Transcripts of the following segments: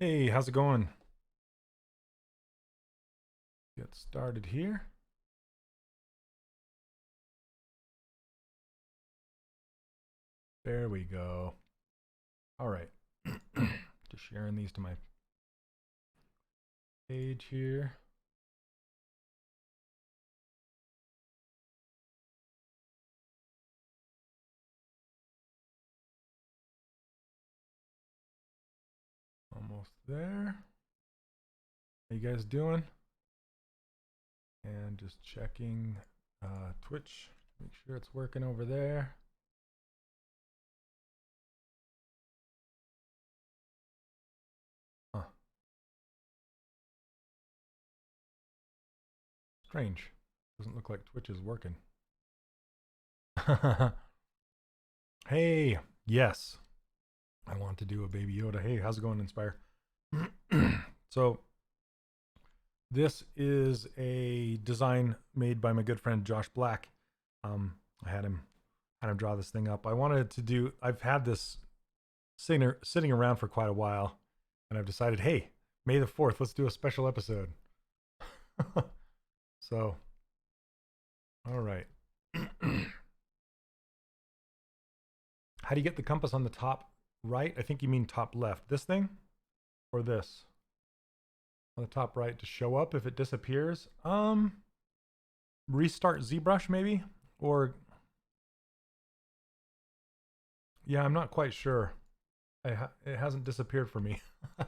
Hey, how's it going? Get started here. There we go. All right. Just sharing these to my page here. Almost there. How you guys doing? And just checking Twitch. Make sure it's working over there. Huh. Strange. Doesn't look like Twitch is working. Hey, yes. I want to do a Baby Yoda. Hey, how's it going, Inspire? So, this is a design made by my good friend Josh Black. I had him draw this thing up. I wanted to do. I've had this sitting around for quite a while, and I've decided, hey, May the 4th, let's do a special episode. So, all right. How do you get the compass on the top right? I think you mean top left. This thing or this? On the top right to show up if it disappears. Restart ZBrush maybe, or yeah, I'm not quite sure. It hasn't disappeared for me. From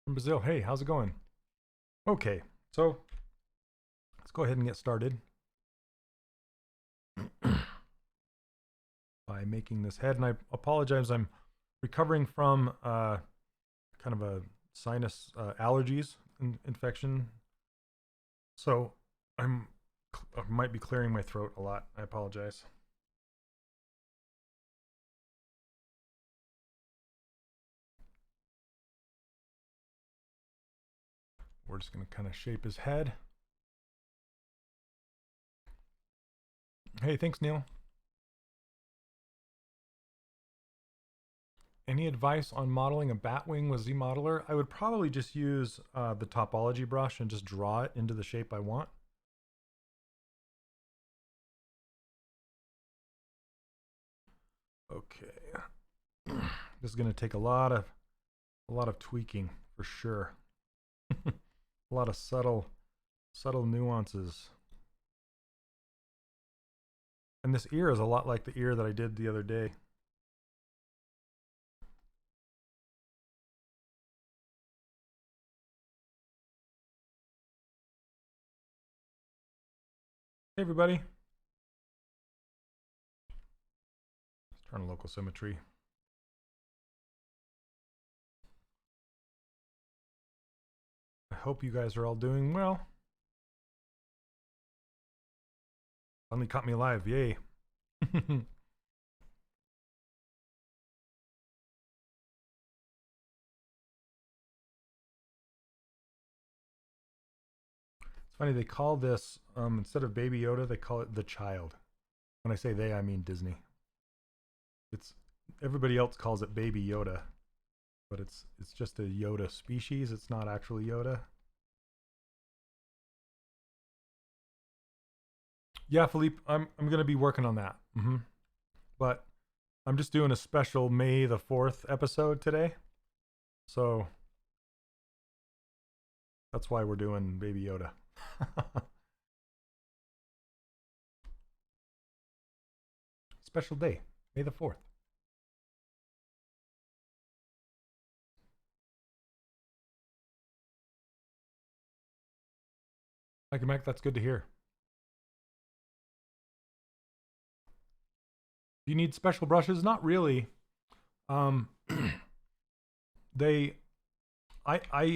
Brazil. Hey, how's it going? Okay, so let's go ahead and get started by making this head. And I apologize, I'm recovering from kind of a sinus allergies infection. So I might be clearing my throat a lot. I apologize. We're just going to kind of shape his head. Hey, thanks, Neil. Any advice on modeling a bat wing with ZModeler? I would probably just use the topology brush and just draw it into the shape I want. Okay. This is going to take a lot of tweaking for sure. A lot of subtle nuances. And this ear is a lot like the ear that I did the other day. Hey everybody. Let's turn on local symmetry. I hope you guys are all doing well. Finally caught me alive, yay. It's funny, they call this, instead of Baby Yoda, they call it the child. When I say they, I mean Disney. It's everybody else calls it Baby Yoda, but it's just a Yoda species. It's not actually Yoda. Yeah, Philippe, I'm gonna be working on that. But I'm just doing a special May the 4th episode today, so that's why we're doing Baby Yoda. Special day, May the 4th. Mike and Mike, that's good to hear. Do you need special brushes? Not really. I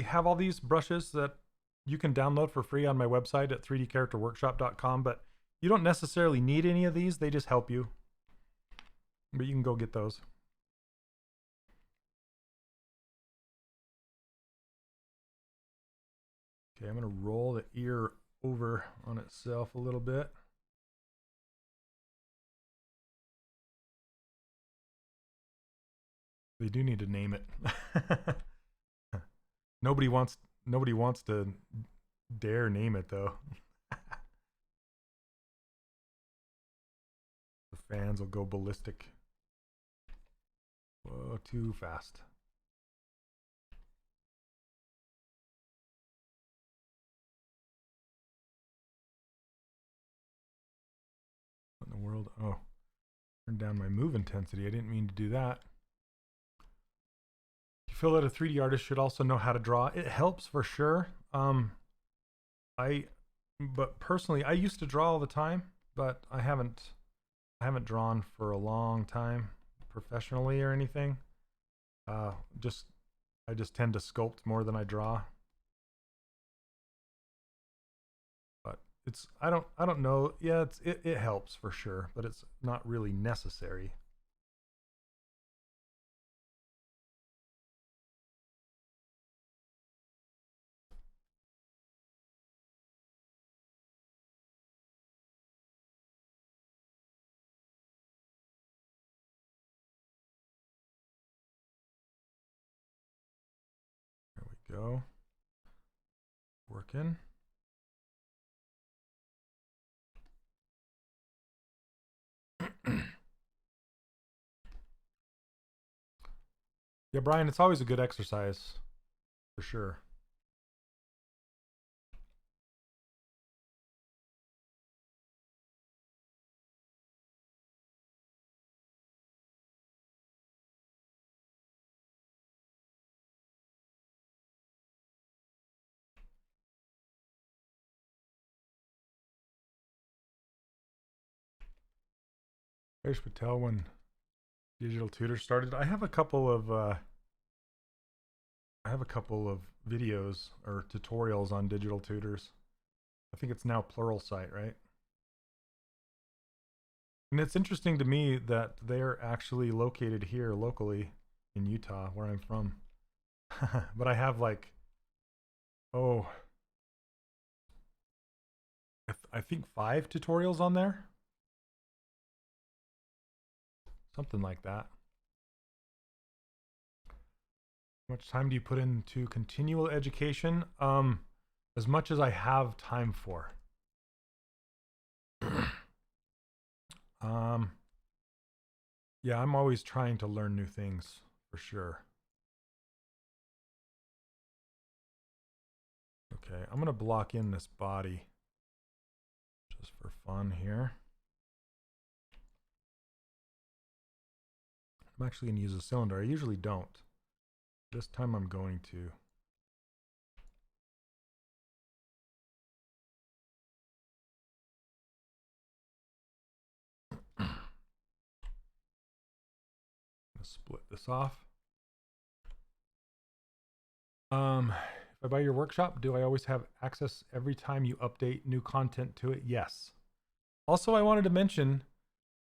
have all these brushes that you can download for free on my website at 3dcharacterworkshop.com, but you don't necessarily need any of these. They just help you. But you can go get those. Okay, I'm going to roll the ear over on itself a little bit. They do need to name it. Nobody wants to dare name it though. The fans will go ballistic. Whoa, too fast. What in the world? Oh, turn down my move intensity. I didn't mean to do that. You feel that a 3D artist should also know how to draw? It helps for sure. But personally, I used to draw all the time, but I haven't drawn for a long time professionally or anything. I just tend to sculpt more than I draw. But it's I don't know. Yeah, it helps for sure, but it's not really necessary. There we go. Working. Yeah, Brian, it's always a good exercise, for sure. Paresh Patel, when digital tutor started, I have a couple of videos or tutorials on digital tutors. I think it's now Pluralsight, right? And it's interesting to me that they're actually located here locally in Utah, where I'm from. But I have like, oh, I think 5 tutorials on there. Something like that. How much time do you put into continual education? As much as I have time for. Yeah, I'm always trying to learn new things, for sure. Okay, I'm gonna block in this body just for fun here. I'm actually gonna use a cylinder. I usually don't. This time I'm going to. Split this off. If I buy your workshop, do I always have access every time you update new content to it? Yes. Also, I wanted to mention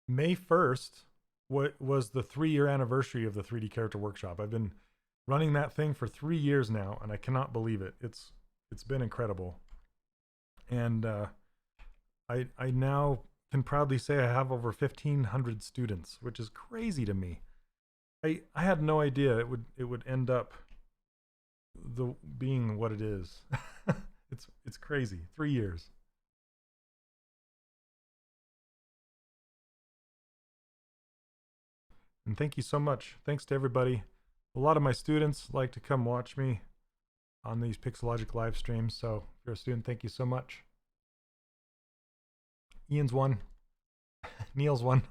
May 1st what was the 3-year anniversary of the 3D character workshop. I've been running that thing for 3 years now, and I cannot believe it. It's been incredible. And I now can proudly say I have over 1,500 students, which is crazy to me. I had no idea it would end up being what it is. It's crazy. 3 years. And thank you so much. Thanks to everybody. A lot of my students like to come watch me on these Pixologic live streams. So if you're a student, thank you so much. Ian's one. Neil's one.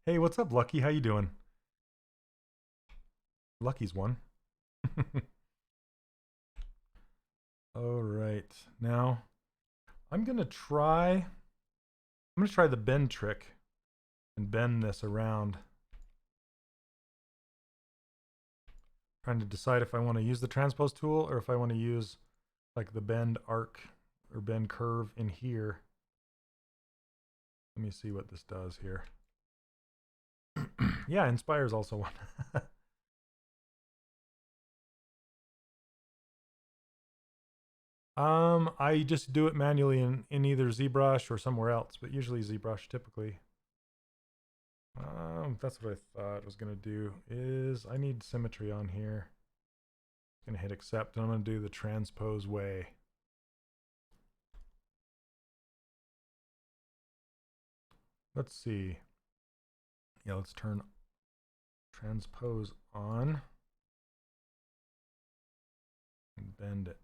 Hey, what's up, Lucky? How you doing? Lucky's one. All right. Now, I'm going to try the bend trick and bend this around. Trying to decide if I want to use the transpose tool or if I want to use like the bend arc or bend curve in here. Let me see what this does here. Yeah, Inspire's also one. I just do it manually in either ZBrush or somewhere else, but usually ZBrush typically. That's what I thought I was gonna do. Is I need symmetry on here. I'm gonna hit accept, and I'm gonna do the transpose way. Let's see. Yeah, let's turn transpose on and bend it.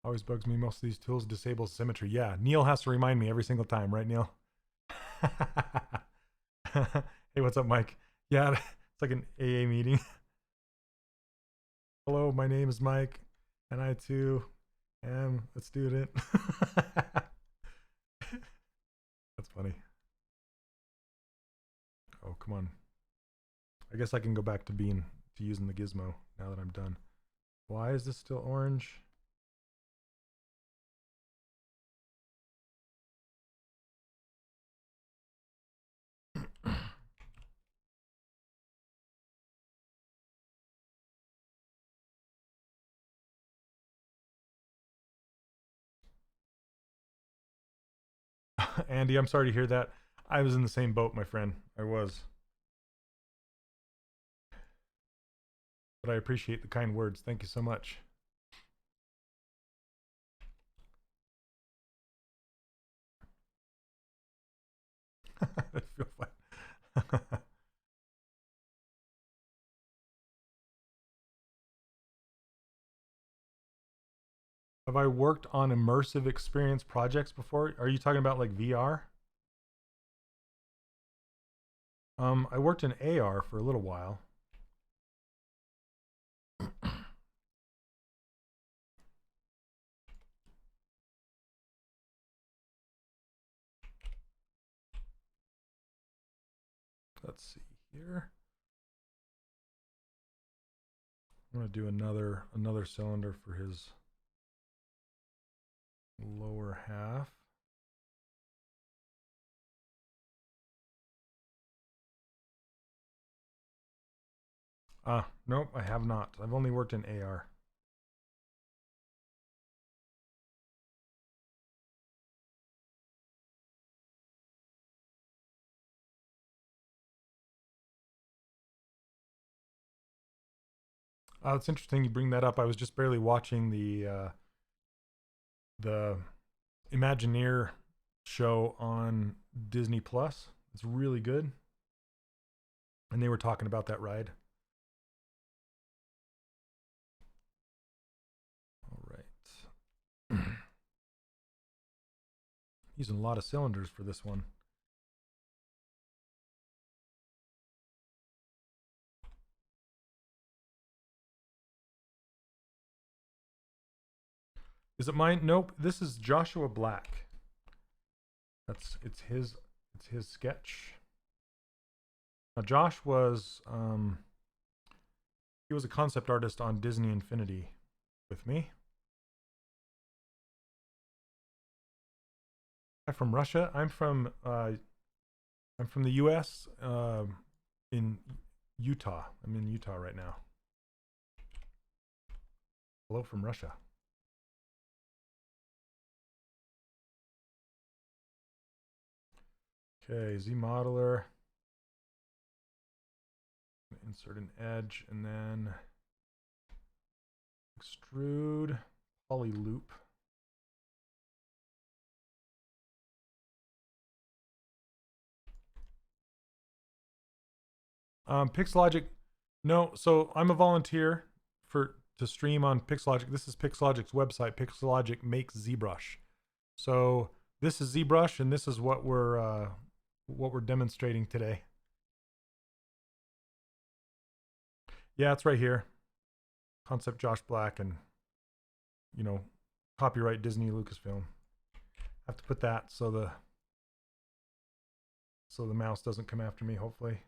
Always bugs me. Most of these tools disable symmetry. Yeah, Neil has to remind me every single time, right, Neil? Hey, what's up, Mike? Yeah, it's like an AA meeting. Hello, my name is Mike, and I too am a student. That's funny. Oh, come on. I guess I can go back to using the gizmo now that I'm done. Why is this still orange? Andy, I'm sorry to hear that. I was in the same boat, my friend. I was. But I appreciate the kind words. Thank you so much. I feel fine. Have I worked on immersive experience projects before? Are you talking about like VR? I worked in AR for a little while. Let's see here. I'm gonna do another cylinder for his lower half. Nope, I have not. I've only worked in AR. It's interesting you bring that up. I was just barely watching the Imagineer show on Disney Plus. It's really good, and they were talking about that ride. All right. Using a lot of cylinders for this one. Is it mine? Nope. This is Joshua Black. It's his sketch. Now Josh was he was a concept artist on Disney Infinity with me. I'm from Russia. I'm from the U.S. In Utah. I'm in Utah right now. Hello from Russia. Okay, Z modeler. Insert an edge and then extrude poly loop. Pixologic, no. So I'm a volunteer to stream on Pixologic. This is Pixologic's website. Pixologic makes ZBrush. So this is ZBrush, and this is what we're demonstrating today. Yeah, it's right here. Concept Josh Black, and copyright Disney Lucasfilm. I have to put that so the mouse doesn't come after me, hopefully.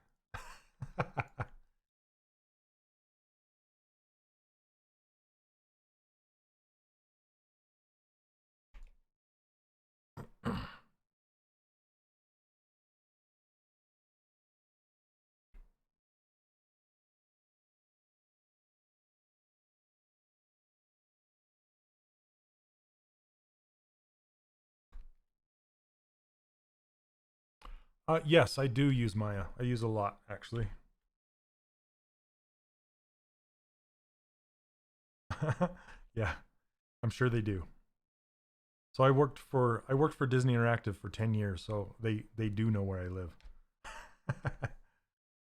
Yes, I do use Maya. I use a lot, actually. Yeah, I'm sure they do. So I worked for Disney Interactive for 10 years, so they do know where I live.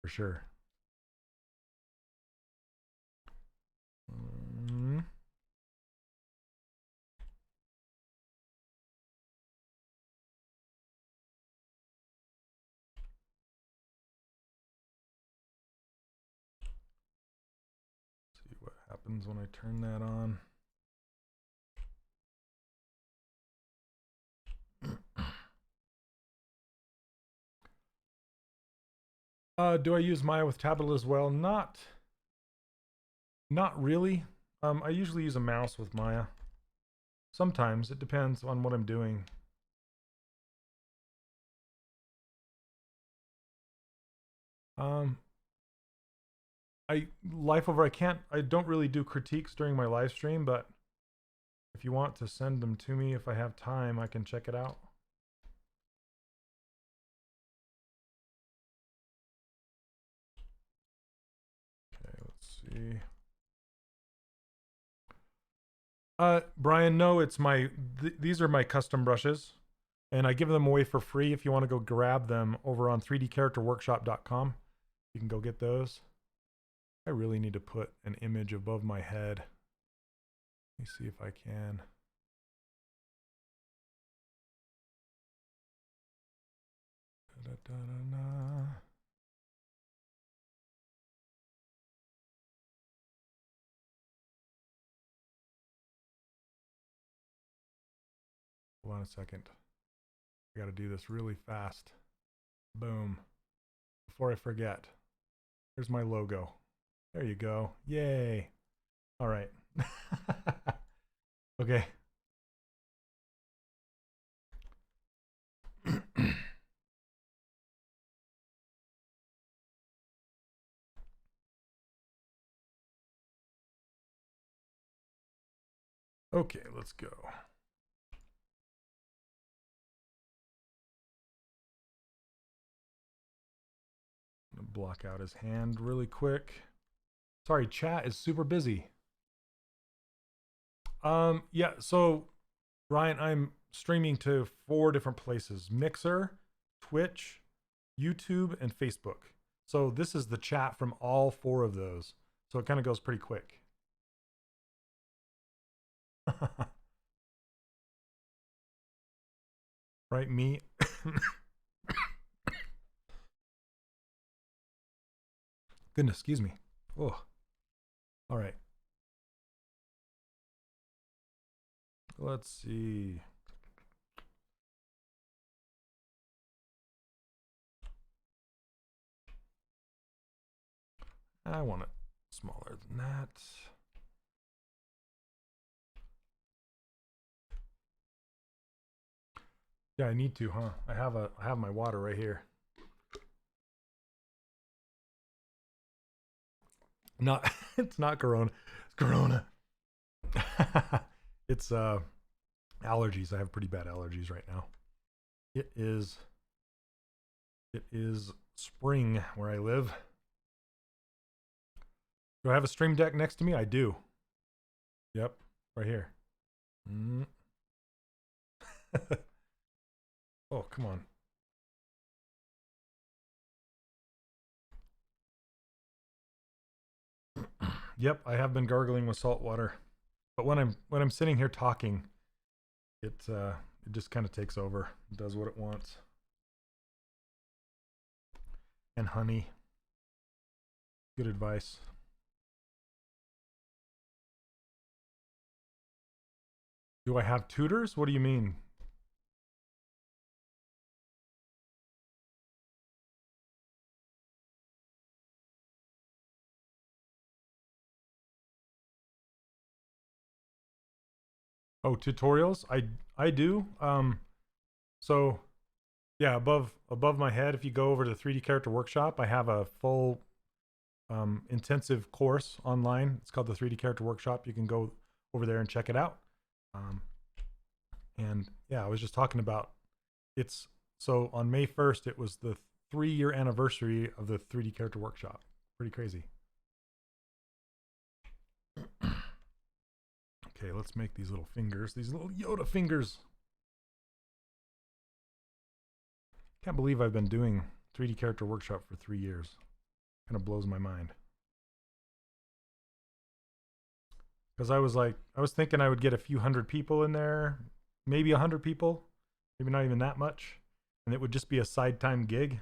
For sure. See what happens when I turn that on. Do I use Maya with tablet as well? Not really. I usually use a mouse with Maya. Sometimes it depends on what I'm doing. I don't really do critiques during my live stream, but if you want to send them to me, if I have time, I can check it out. Okay, let's see. Brian, no, it's these are my custom brushes, and I give them away for free. If you want to go grab them over on 3dcharacterworkshop.com, you can go get those. I really need to put an image above my head. Let me see if I can. Hold on a second. I got to do this really fast. Boom. Before I forget. Here's my logo. There you go. Yay. All right. Okay. Okay, let's go. I'm gonna block out his hand really quick. Sorry, chat is super busy. Yeah, so Ryan, I'm streaming to 4 different places: Mixer, Twitch, YouTube, and Facebook. So this is the chat from all 4 of those. So it kind of goes pretty quick. Right, me. Goodness, excuse me. Oh. All right. Let's see. I want it smaller than that. Yeah, I need to, huh? I have my water right here. Not it's not Corona. It's Corona. It's allergies. I have pretty bad allergies right now. It is spring where I live. Do I have a stream deck next to me? I do. Yep, right here. Oh, come on. Yep, I have been gargling with salt water. But when I'm sitting here talking, it just kind of takes over. It does what it wants. And honey. Good advice. Do I have tutors? What do you mean? Oh, tutorials? I do. So yeah, above my head, if you go over to the 3D Character Workshop, I have a full intensive course online. It's called the 3D Character Workshop. You can go over there and check it out. And yeah, I was just talking about so on May 1st, it was the 3-year anniversary of the 3D character workshop. Pretty crazy. Okay, let's make these little fingers, these little Yoda fingers. Can't believe I've been doing 3D character workshop for 3 years. Kind of blows my mind. Because I was thinking I would get a few hundred people in there, maybe 100 people, maybe not even that much, and it would just be a side time gig,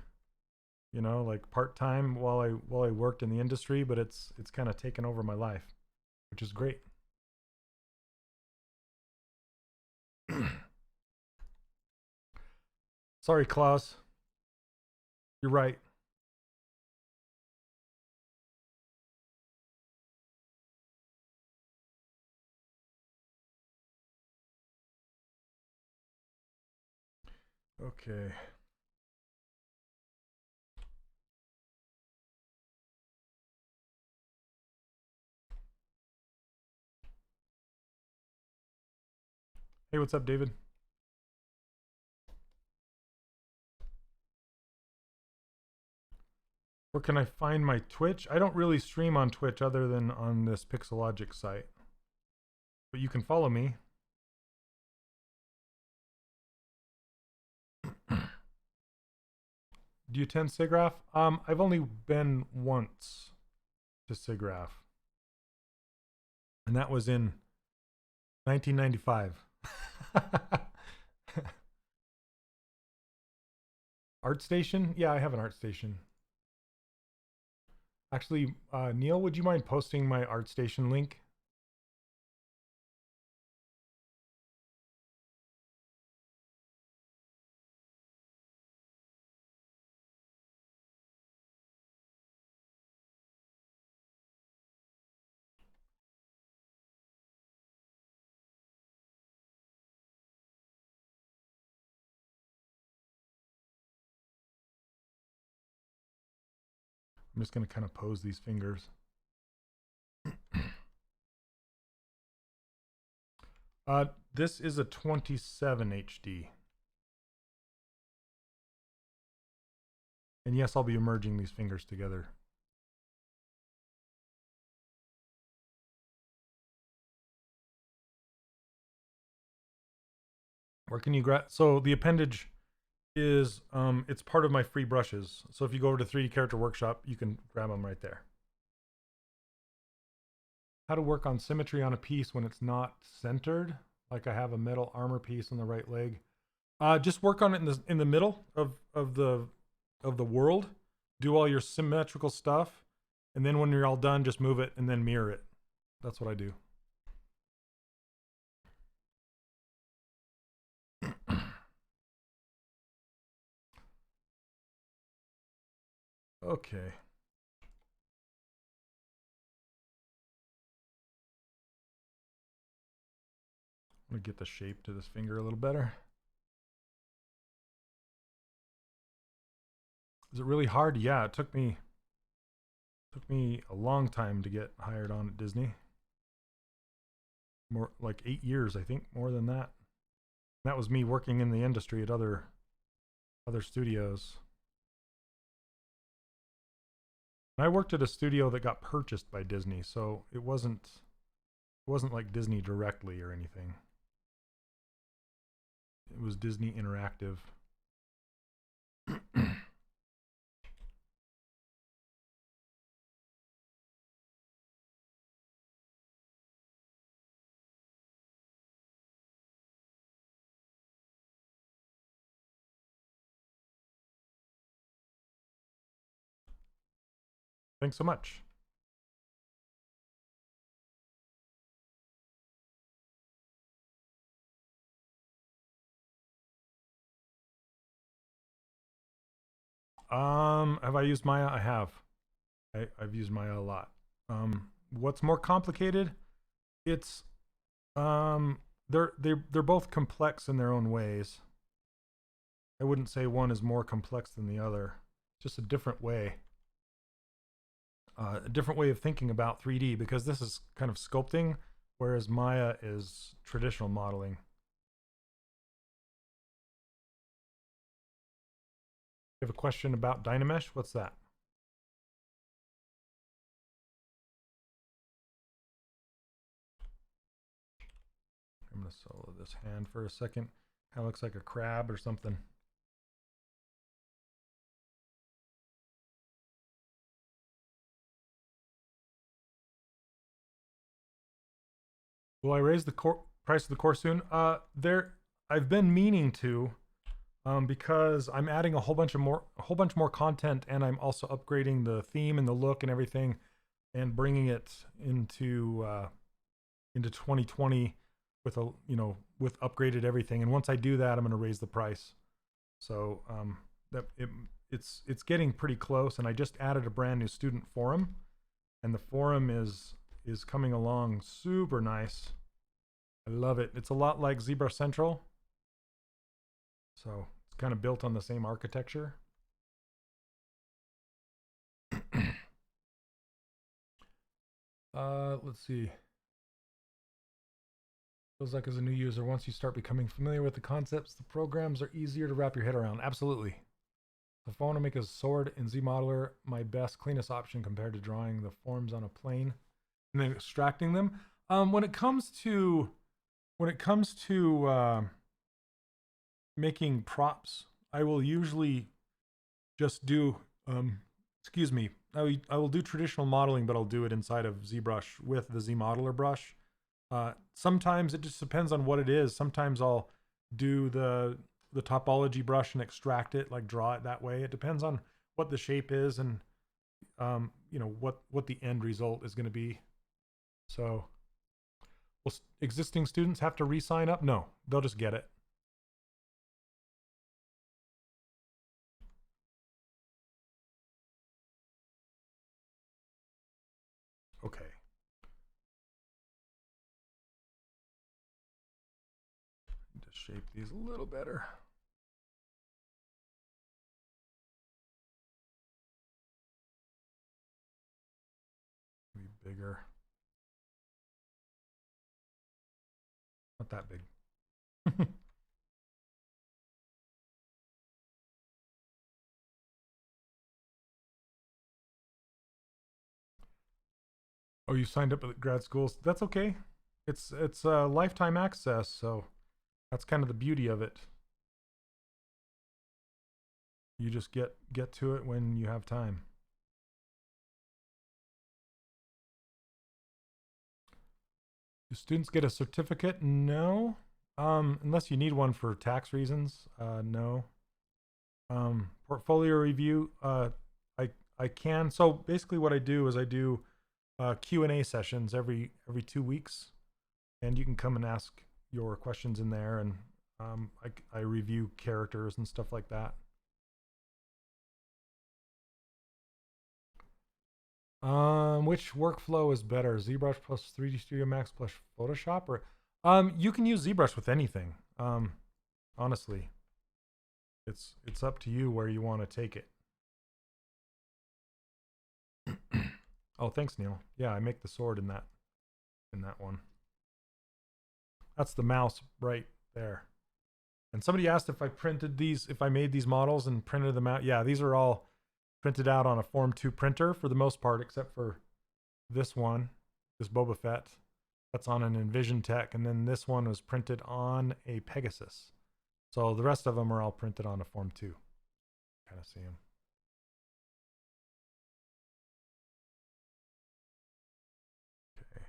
you know, like part time while I worked in the industry. But it's kind of taken over my life, which is great. Sorry, Klaus. You're right. Okay. Hey, what's up, David? Where can I find my Twitch? I don't really stream on Twitch other than on this Pixologic site. But you can follow me. Do you attend SIGGRAPH? I've only been once to SIGGRAPH. And that was in 1995. ArtStation? Yeah, I have an ArtStation. Actually, Neil, would you mind posting my ArtStation link? I'm just going to kind of pose these fingers. This is a 27 HD. And yes, I'll be merging these fingers together. Where can you grab? So the appendage is, it's part of my free brushes. So if you go over to 3D Character Workshop, you can grab them right there. How to work on symmetry on a piece when it's not centered. Like I have a metal armor piece on the right leg. Just work on it in the middle of the world. Do all your symmetrical stuff, and then when you're all done, just move it and then mirror it. That's what I do. Okay. I'm gonna get the shape to this finger a little better. Is it really hard? Yeah, it took me a long time to get hired on at Disney. More like 8 years, I think, more than that. That was me working in the industry at other studios. And I worked at a studio that got purchased by Disney, so it wasn't like Disney directly or anything. It was Disney Interactive. Thanks so much. Have I used Maya? I have. I've used Maya a lot. What's more complicated? It's they're both complex in their own ways. I wouldn't say one is more complex than the other. Just a different way. A different way of thinking about 3D, because this is kind of sculpting, whereas Maya is traditional modeling. You have a question about Dynamesh? What's that? I'm going to solo this hand for a second. Kind of looks like a crab or something. Will I raise the price of the course soon? I've been meaning to, because I'm adding a whole bunch more content, and I'm also upgrading the theme and the look and everything, and bringing it into 2020 with with upgraded everything. And once I do that, I'm going to raise the price. So it's getting pretty close. And I just added a brand new student forum, and the forum is coming along super nice. I love it. It's a lot like ZBrush Central. So it's kind of built on the same architecture. Let's see. Feels like as a new user, once you start becoming familiar with the concepts, the programs are easier to wrap your head around. Absolutely. If I want to make a sword in ZModeler, my best, cleanest option compared to drawing the forms on a plane and then extracting them. When it comes to making props, I will usually just do I will do traditional modeling, but I'll do it inside of ZBrush with the ZModeler brush. Sometimes it just depends on what it is. Sometimes I'll do the topology brush and extract it, like draw it that way. It depends on what the shape is and what the end result is going to be. So will existing students have to re-sign up? No, they'll just get it. Okay. Just shape these a little better. Maybe bigger. Not that big. Oh, you signed up at grad schools? That's okay. It's lifetime access, so that's kind of the beauty of it. You just get to it when you have time. Do students get a certificate? No. Unless you need one for tax reasons. No. Portfolio review. I can. So basically, what I do is I do Q&A sessions every 2 weeks, and you can come and ask your questions in there, and I review characters and stuff like that. Which workflow is better, ZBrush plus 3D Studio Max plus Photoshop, or you can use ZBrush with anything. Honestly, it's up to you where you want to take it. Oh, thanks, Neil. Yeah, I make the sword in that one. That's the mouse right there. And somebody asked if I printed these, if I made these models and printed them out. Yeah, these are all printed out on a Form 2 printer for the most part, except for this one, this Boba Fett. That's on an Envision Tech, and then this one was printed on a Pegasus. So the rest of them are all printed on a Form 2. Kind of see them. Okay.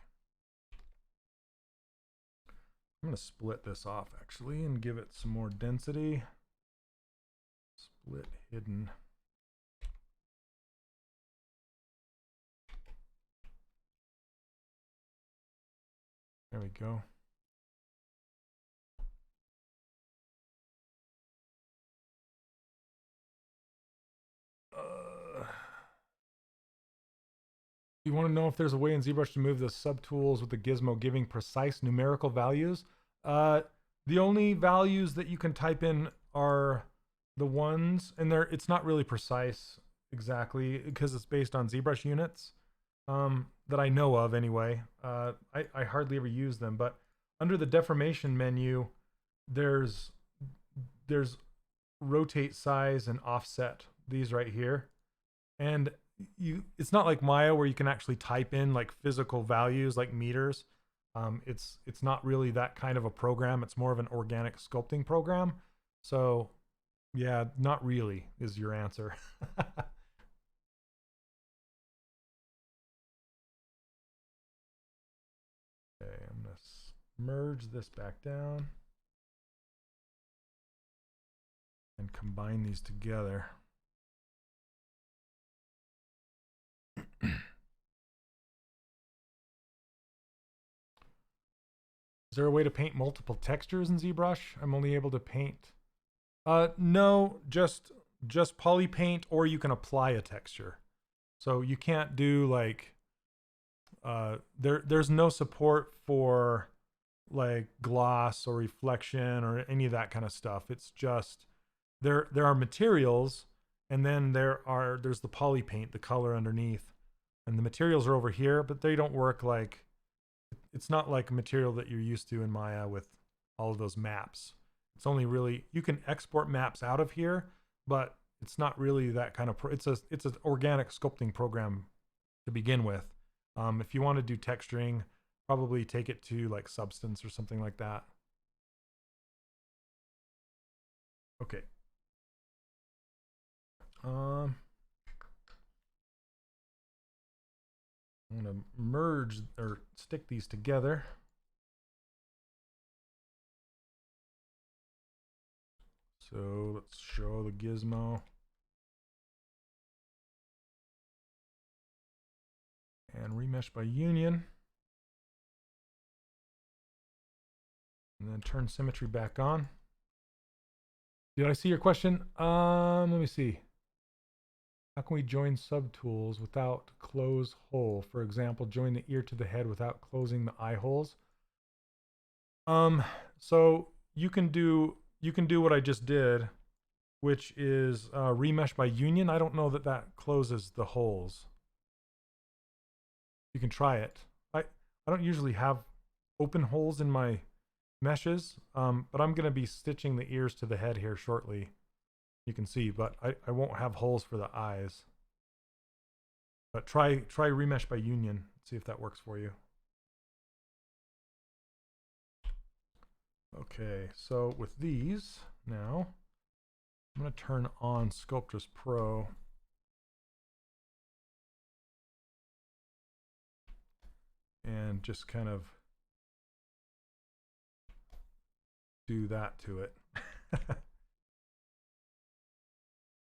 I'm going to split this off actually and give it some more density. Split hidden. There we go. You want to know if there's a way in ZBrush to move the subtools with the gizmo giving precise numerical values? The only values that you can type in are the ones, and it's not really precise exactly because it's based on ZBrush units that I know of anyway. I hardly ever use them, but under the deformation menu, there's rotate, size, and offset these right here. And it's not like Maya where you can actually type in like physical values like meters. It's not really that kind of a program. It's more of an organic sculpting program. So yeah, not really is your answer. Okay, I'm going to merge this back down and combine these together. Is there a way to paint multiple textures in ZBrush? I'm only able to paint. No, just poly paint, or you can apply a texture. So you can't do like there's no support for like gloss or reflection or any of that kind of stuff. It's just there are materials, and then there's the poly paint, the color underneath, and the materials are over here, but they don't work like, it's not like a material that you're used to in Maya with all of those maps. It's only really, you can export maps out of here, but it's not really that kind of it's an organic sculpting program to begin with. If you want to do texturing, probably take it to like Substance or something like that. Okay. I'm going to merge or stick these together. So let's show the gizmo. And remesh by union. And then turn symmetry back on. Did I see your question? Let me see. How can we join subtools without close hole? For example, join the ear to the head without closing the eye holes. So you can do what I just did, which is remesh by union. I don't know that closes the holes. You can try it. I don't usually have open holes in my meshes, but I'm going to be stitching the ears to the head here shortly. You can see, but I won't have holes for the eyes. But try remesh by union. See if that works for you. Okay, so with these now, I'm going to turn on Sculptress Pro. And just kind of do that to it.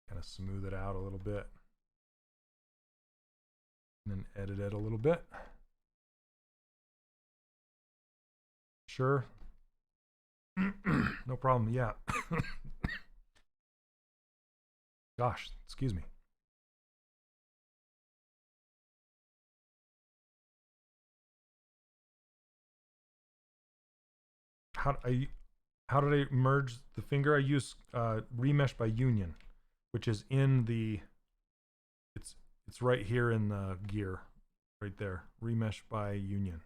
Kind of smooth it out a little bit. And then edit it a little bit. Sure. No problem. Yeah. Gosh, excuse me. How did I merge the finger? I use remesh by union, which is in the, it's right here in the gear, right there. Remesh by union.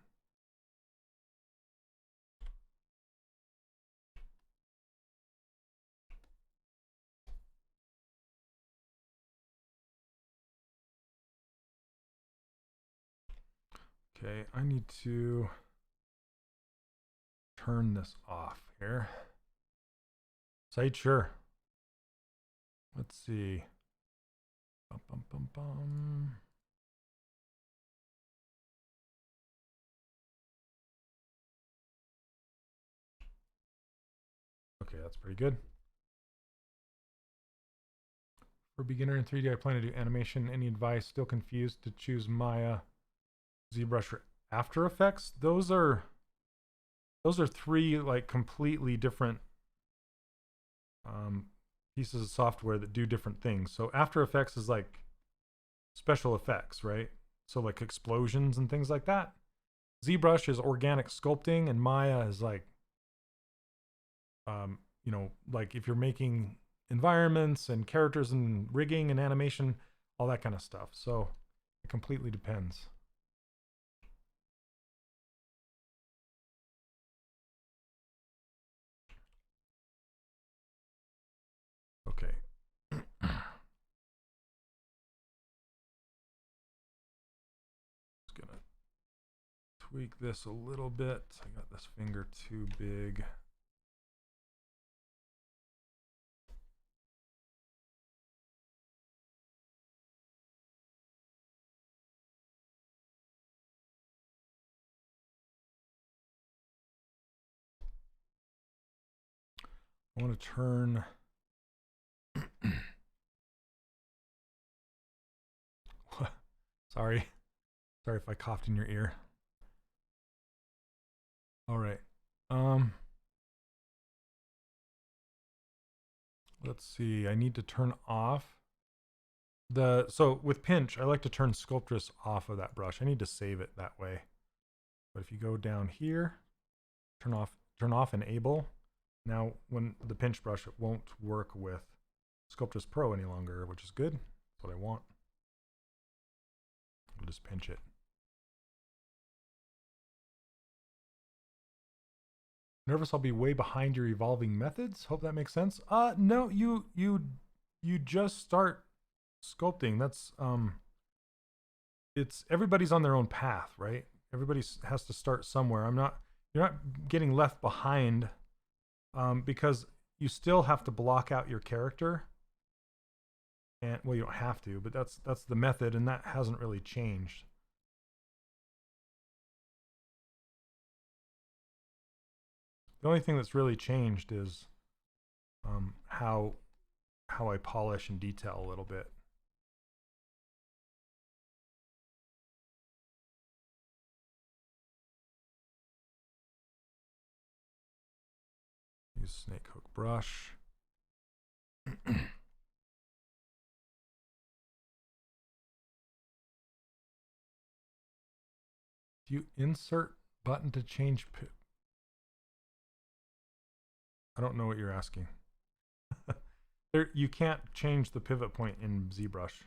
Okay, I need to turn this off here. Site, sure. Let's see. Bum, bum, bum, bum. Okay, that's pretty good. For beginner in 3D, I plan to do animation. Any advice? Still confused to choose Maya, ZBrush, or After Effects? Those are three like completely different pieces of software that do different things. So After Effects is like special effects, right? So like explosions and things like that. ZBrush is organic sculpting, and Maya is like, you know, like if you're making environments and characters and rigging and animation, all that kind of stuff. So it completely depends. tweak this a little bit. I got this finger too big. I want to turn sorry if I coughed in your ear. All right, let's see, I need to turn off so with pinch I like to turn Sculptress off of that brush. I need to save it that way, but if you go down here, turn off enable. Now, when the pinch brush, it won't work with Sculptress Pro any longer, which is good. That's what I want. I'll just pinch it. Nervous I'll be way behind your evolving methods? Hope that makes sense. No, you just start sculpting. That's it's everybody's on their own path, right? Everybody has to start somewhere. You're not getting left behind. Because you still have to block out your character, and well, you don't have to, but that's the method, and that hasn't really changed. The only thing that's really changed is how I polish and detail a little bit. Use snake hook brush. Do you insert button to change I don't know what you're asking. You can't change the pivot point in ZBrush.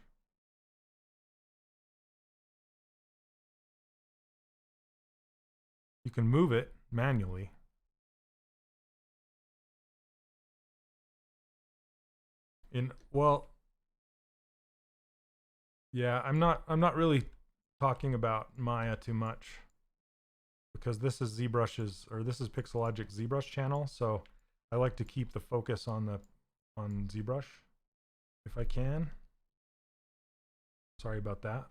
You can move it manually. Well, yeah, I'm not really talking about Maya too much, because this is Pixologic's ZBrush channel, so I like to keep the focus on ZBrush if I can. Sorry about that.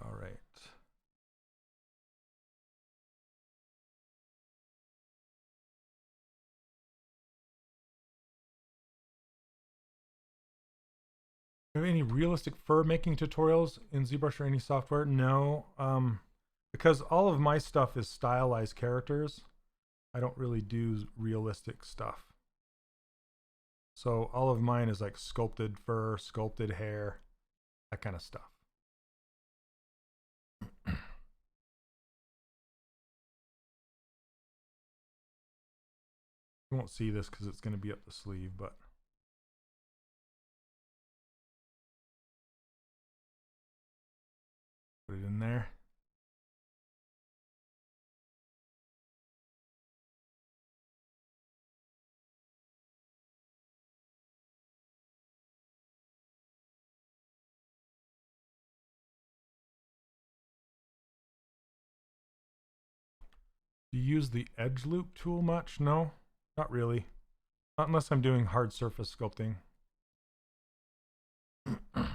All right. Have any realistic fur making tutorials in ZBrush or any software? No, because all of my stuff is stylized characters. I don't really do realistic stuff. So all of mine is like sculpted fur, sculpted hair, that kind of stuff. You won't see this because it's going to be up the sleeve, but put it in there. Do you use the edge loop tool much? No, not really. Not unless I'm doing hard surface sculpting. The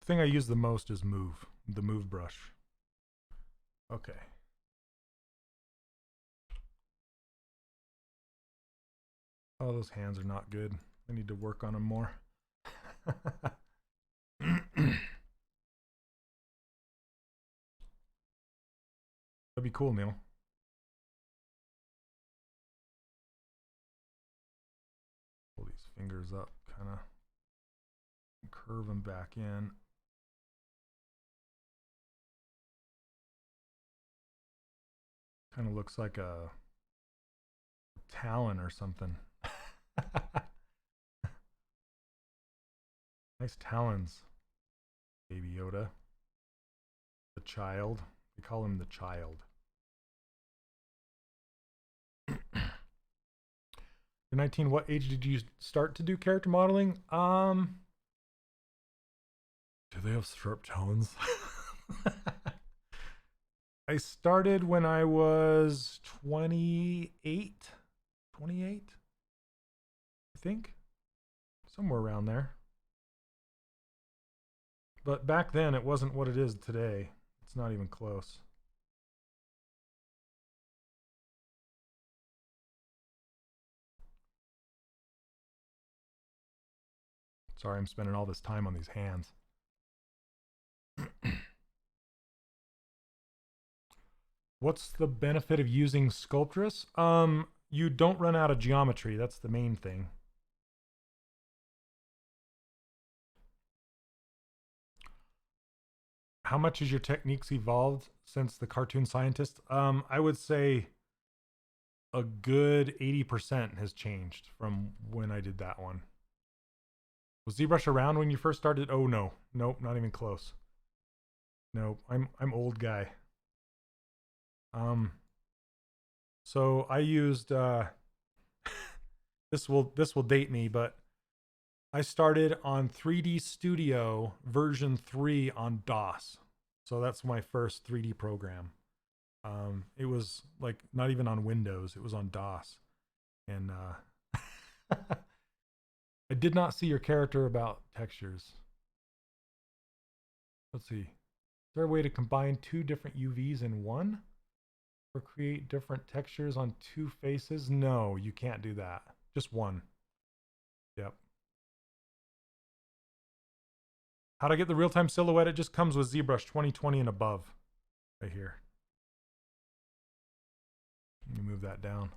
thing I use the most is the move brush. Okay. Oh, those hands are not good. I need to work on them more. That'd be cool, Neil. Pull these fingers up, kind of curve them back in. Kind of looks like a talon or something. Nice talons, Baby Yoda. The child. They call him the child. You're 19. What age did you start to do character modeling? Do they have sharp talons? I started when I was 28, I think, somewhere around there. But back then it wasn't what it is today. It's not even close. Sorry, I'm spending all this time on these hands. What's the benefit of using Sculptress? You don't run out of geometry. That's the main thing. How much has your techniques evolved since the cartoon scientist? I would say a good 80% has changed from when I did that one. Was ZBrush around when you first started? Oh no, nope, not even close. Nope, I'm old guy. So I used this will date me, but I started on 3D Studio version 3 on DOS. So that's my first 3D program. It was like not even on Windows, it was on DOS. And I did not see your character about textures. Let's see. Is there a way to combine two different UVs in one? Or create different textures on two faces? No, you can't do that. Just one. Yep. How to get the real-time silhouette? It just comes with ZBrush 2020 and above. Right here. Let me move that down.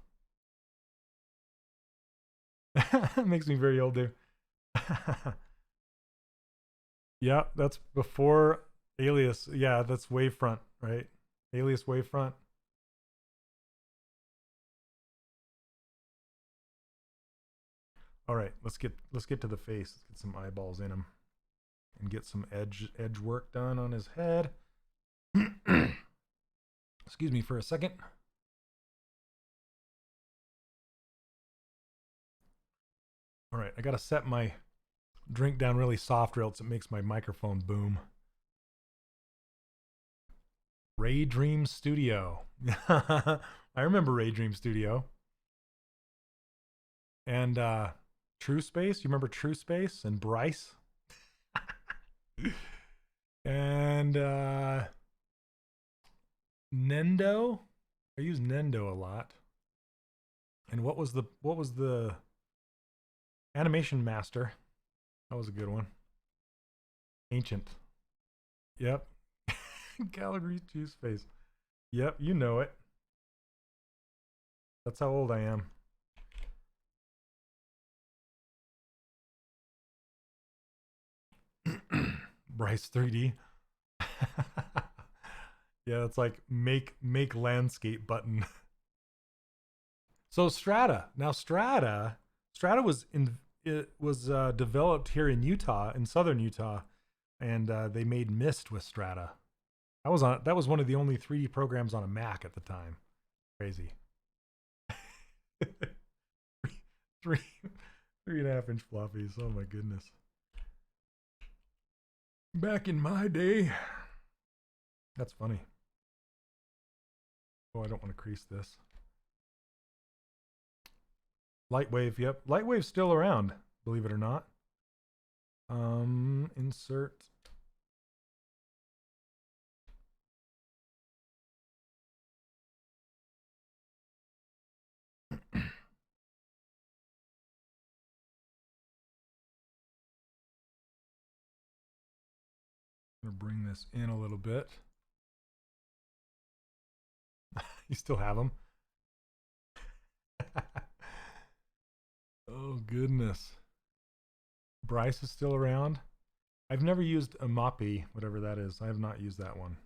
It makes me very old, dude. Yeah, that's before Alias. Yeah, that's Wavefront, right? Alias Wavefront. All right, let's get to the face. Let's get some eyeballs in him, and get some edge work done on his head. Excuse me for a second. All right, I gotta set my drink down really soft, or else it makes my microphone boom. Ray Dream Studio. I remember Ray Dream Studio. And True Space. You remember True Space and Bryce? And Nendo. I use Nendo a lot. And what was the Animation Master? That was a good one. Ancient. Yep. Gallery Juice Face. Yep, you know it. That's how old I am. Bryce 3D. Yeah, it's like make landscape button. So Strata. Now Strata was developed here in Utah, in southern Utah, and they made Mist with Strata. That was one of the only 3D programs on a Mac at the time. Crazy. 3.5 inch floppies. Oh my goodness. Back in my day. That's funny. Oh, I don't want to crease this. Lightwave, yep. Lightwave's still around, believe it or not. Insert. I'm gonna bring this in a little bit. You still have them? Oh goodness. Bryce is still around. I've never used a Moppy, whatever that is. I have not used that one.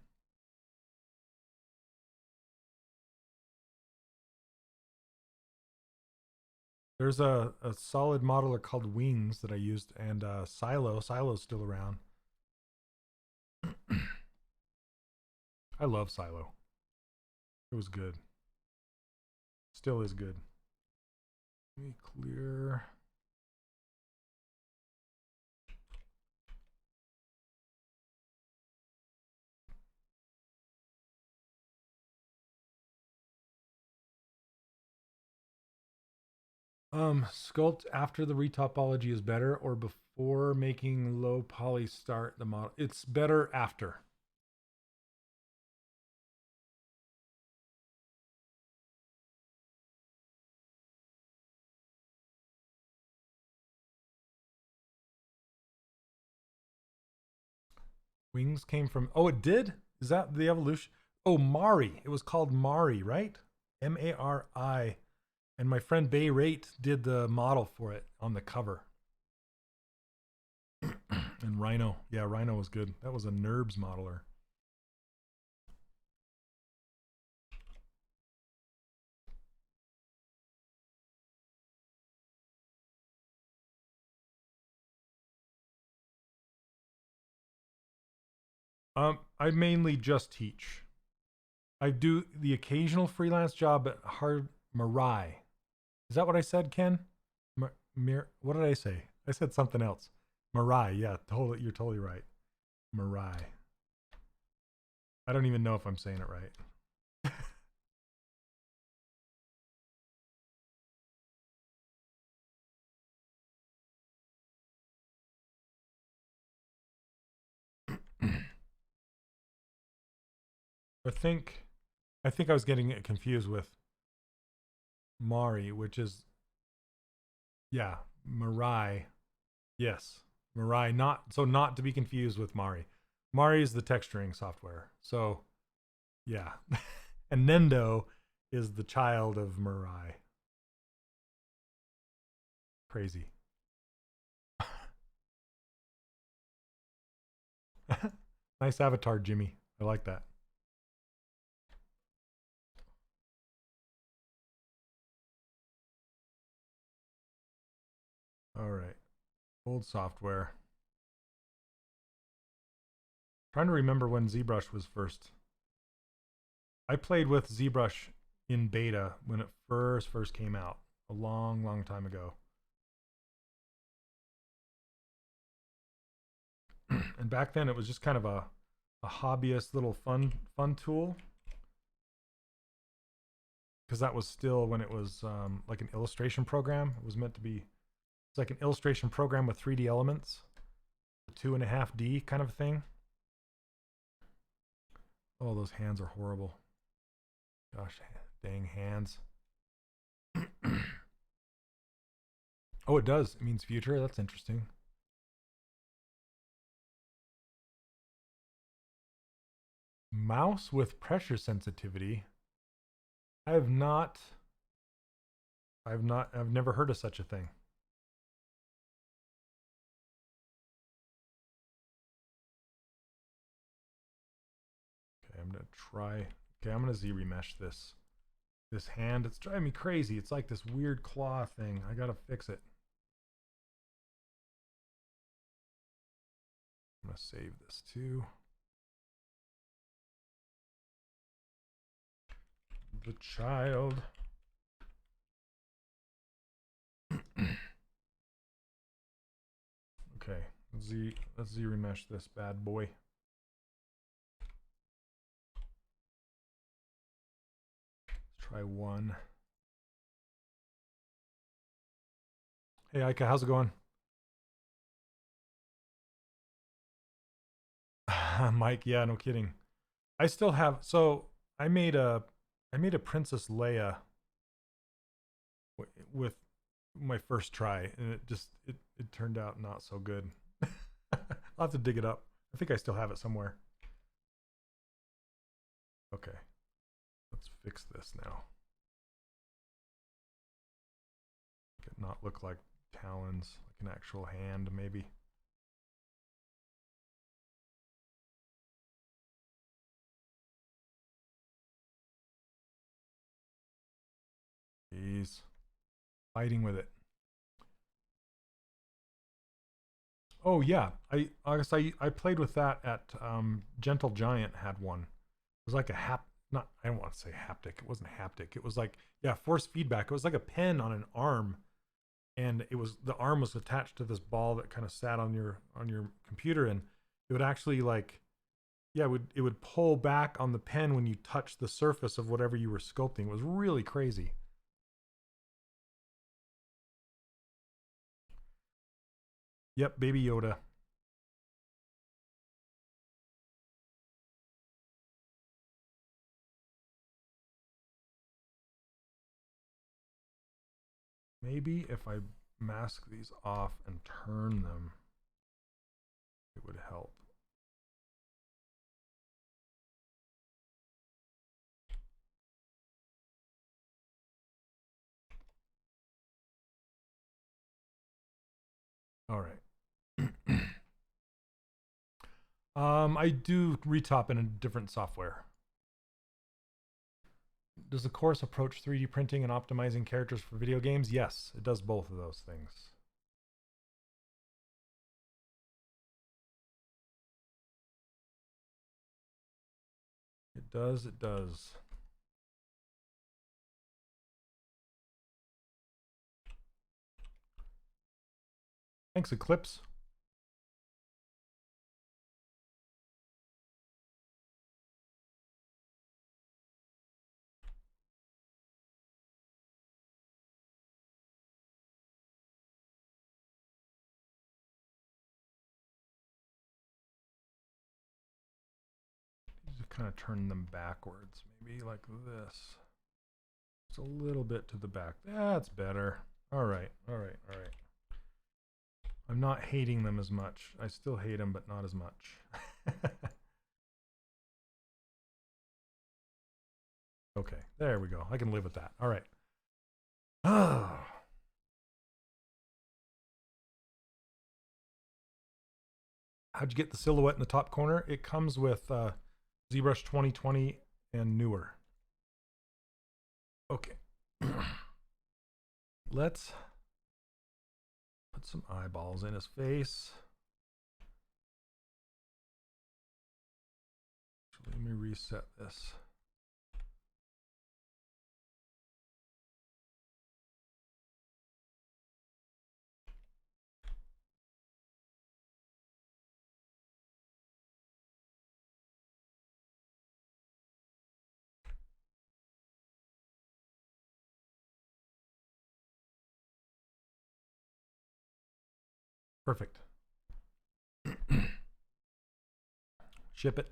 There's a solid modeler called Wings that I used, and Silo. Silo's still around. I love Silo. It was good. Still is good. Let me clear. Sculpt after the retopology is better or before making low poly start the model? It's better after. Wings came from, oh, it did? Is that the evolution? Oh, Mari. It was called Mari, right? Mari. And my friend Bay Rate did the model for it on the cover. And Rhino. Yeah, Rhino was good. That was a NURBS modeler. I mainly just teach. I do the occasional freelance job at Marai. Is that what I said, Ken? What did I say? I said something else. Marai, yeah, totally. You're totally right. Marai. I don't even know if I'm saying it right. I think I was getting it confused with Mari, which is, yeah, Marai. Yes, Marai. Not to be confused with Mari. Mari is the texturing software. So, yeah, and Nendo is the child of Marai. Crazy. Nice avatar, Jimmy. I like that. All right. Old software. Trying to remember when ZBrush was first. I played with ZBrush in beta when it first came out a long time ago. And back then it was just kind of a hobbyist little fun tool, because that was still when it was like an illustration program. It was meant to be, it's like an illustration program with 3D elements, 2.5D kind of thing. Oh, those hands are horrible. Gosh, dang hands. Oh, it does. It means future. That's interesting. Mouse with pressure sensitivity. I've never heard of such a thing. Okay, I'm gonna try. Okay, I'm gonna Z remesh this hand. It's driving me crazy. It's like this weird claw thing. I gotta fix it. I'm gonna save this too. The child. Okay, let's Z remesh this bad boy. Let's try one. Hey Ika, how's it going? Mike, yeah, no kidding. I still have, so I made a Princess Leia with my first try, and it turned out not so good. I'll have to dig it up. I think I still have it somewhere. Okay, let's fix this now. Make it not look like talons, like an actual hand, maybe. Jeez, fighting with it. Oh yeah, I guess I played with that at Gentle Giant had one. It was like a not, I don't want to say haptic. It wasn't haptic. It was like, yeah, force feedback. It was like a pen on an arm and it was, the arm was attached to this ball that kind of sat on your computer, and it would actually like, yeah, it would pull back on the pen when you touch the surface of whatever you were sculpting. It was really crazy. Yep, Baby Yoda. Maybe if I mask these off and turn them, it would help. All right. I do retop in a different software. Does the course approach 3D printing and optimizing characters for video games? Yes, it does both of those things. It does, it does. Thanks, Eclipse. Just kind of turn them backwards, maybe like this. Just a little bit to the back. That's better. All right, all right, all right. I'm not hating them as much. I still hate them, but not as much. Okay, there we go. I can live with that. All right. Oh. How'd you get the silhouette in the top corner? It comes with ZBrush 2020 and newer. Okay. Let's put some eyeballs in his face. Let me reset this. Perfect. Ship it.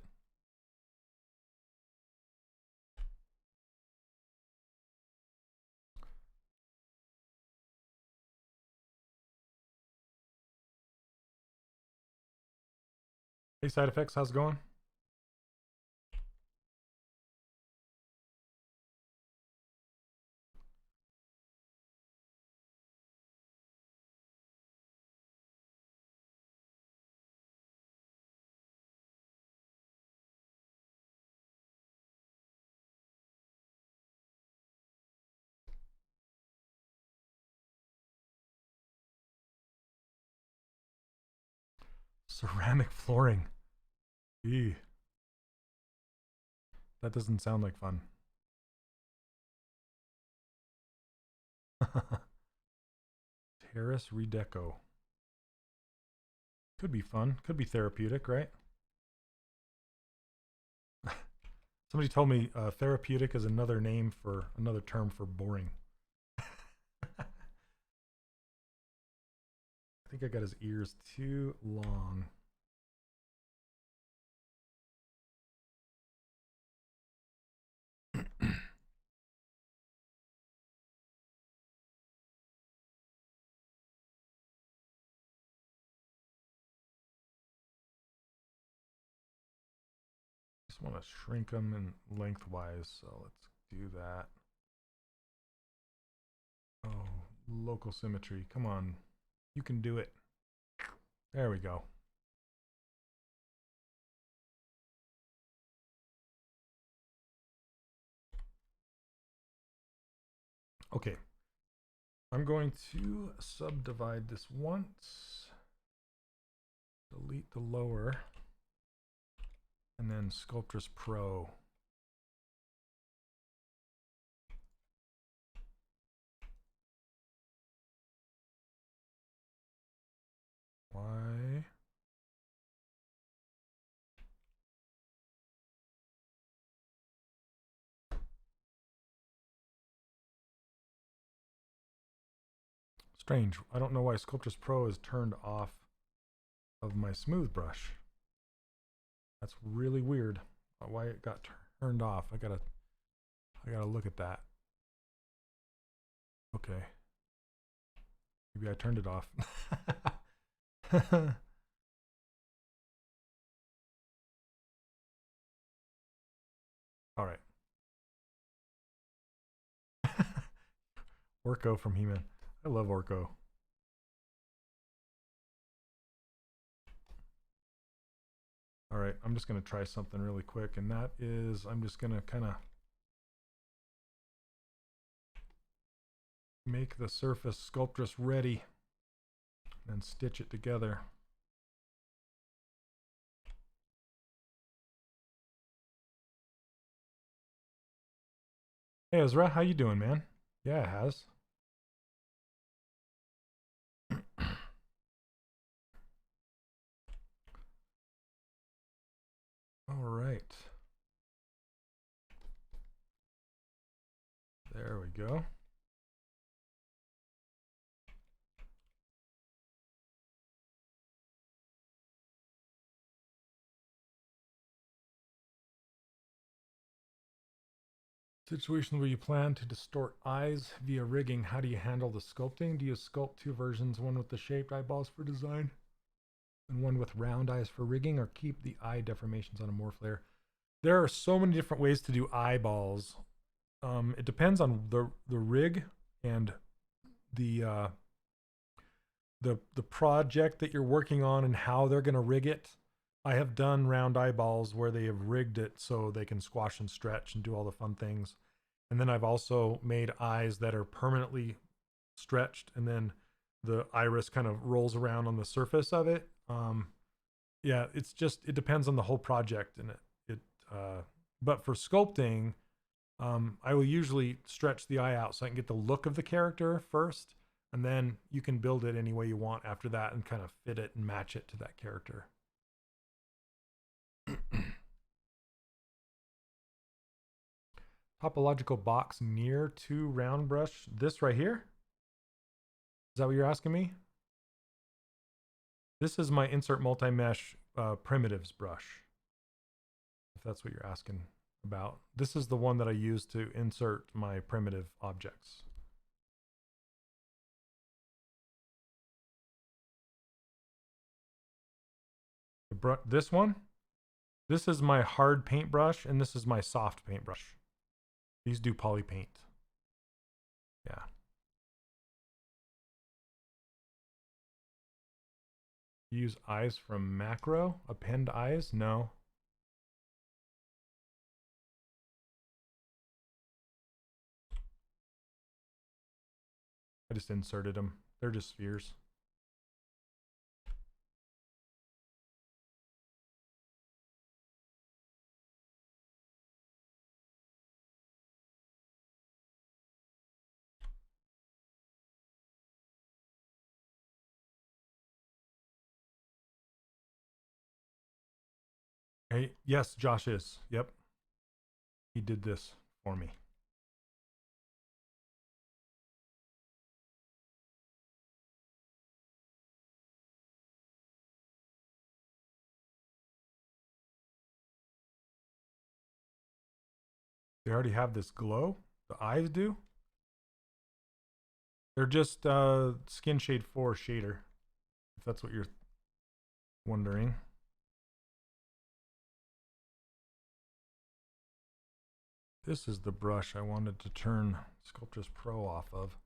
Hey, Side Effects, how's it going? Ceramic flooring. Eee. That doesn't sound like fun. Terrace redeco. Could be fun. Could be therapeutic, right? Somebody told me therapeutic is another name for another term for boring. I think I got his ears too long. Just want to shrink them in lengthwise, so let's do that. Oh, local symmetry. Come on. You can do it. There we go. Okay. I'm going to subdivide this once. Delete the lower. And then Sculptress Pro. Why? Strange. I don't know why Sculptris Pro is turned off of my smooth brush. That's really weird. Why it got turned off. I gotta look at that. Okay. Maybe I turned it off. All right. Orko from He-Man. I love Orko. All right, I'm just going to try something really quick, and that is I'm just going to kind of make the surface Sculptress ready and stitch it together. Hey Ezra, how you doing, man? Yeah, it has. All right. There we go. Situation where you plan to distort eyes via rigging. How do you handle the sculpting? Do you sculpt two versions, one with the shaped eyeballs for design and one with round eyes for rigging, or keep the eye deformations on a morph layer? There are so many different ways to do eyeballs. It depends on the rig and the project that you're working on and how they're going to rig it. I have done round eyeballs where they have rigged it so they can squash and stretch and do all the fun things. And then I've also made eyes that are permanently stretched, and then the iris kind of rolls around on the surface of it. Yeah, it's just, it depends on the whole project. And but for sculpting, I will usually stretch the eye out so I can get the look of the character first, and then you can build it any way you want after that and kind of fit it and match it to that character. Topological box near to round brush. This right here? Is that what you're asking me? This is my insert multi-mesh primitives brush, if that's what you're asking about. This is the one that I use to insert my primitive objects. This one? This is my hard paintbrush, and this is my soft paintbrush. These do poly paint. Yeah. Use eyes from macro? Append eyes? No. I just inserted them. They're just spheres. Hey, yes, Josh is. Yep. He did this for me. They already have this glow? The eyes do? They're just skin shade 4 shader, if that's what you're wondering. This is the brush I wanted to turn Sculptris Pro off of.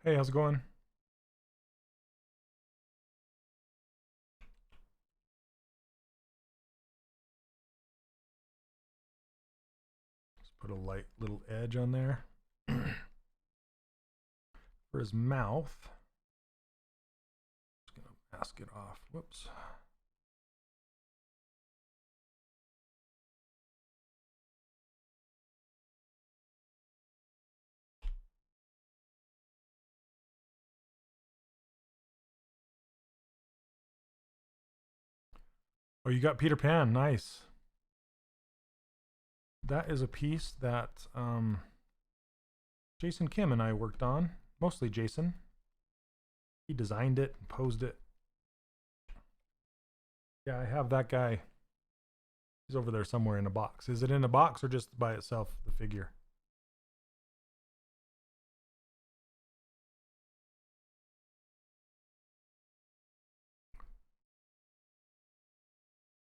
Hey, how's it going? Just put a light little edge on there. for his mouth. Just gonna mask it off. Whoops. Oh, you got Peter Pan. Nice. That is a piece that Jason Kim and I worked on. Mostly Jason. He designed it and posed it. Yeah, I have that guy. He's over there somewhere in a box. Is it in a box or just by itself, the figure?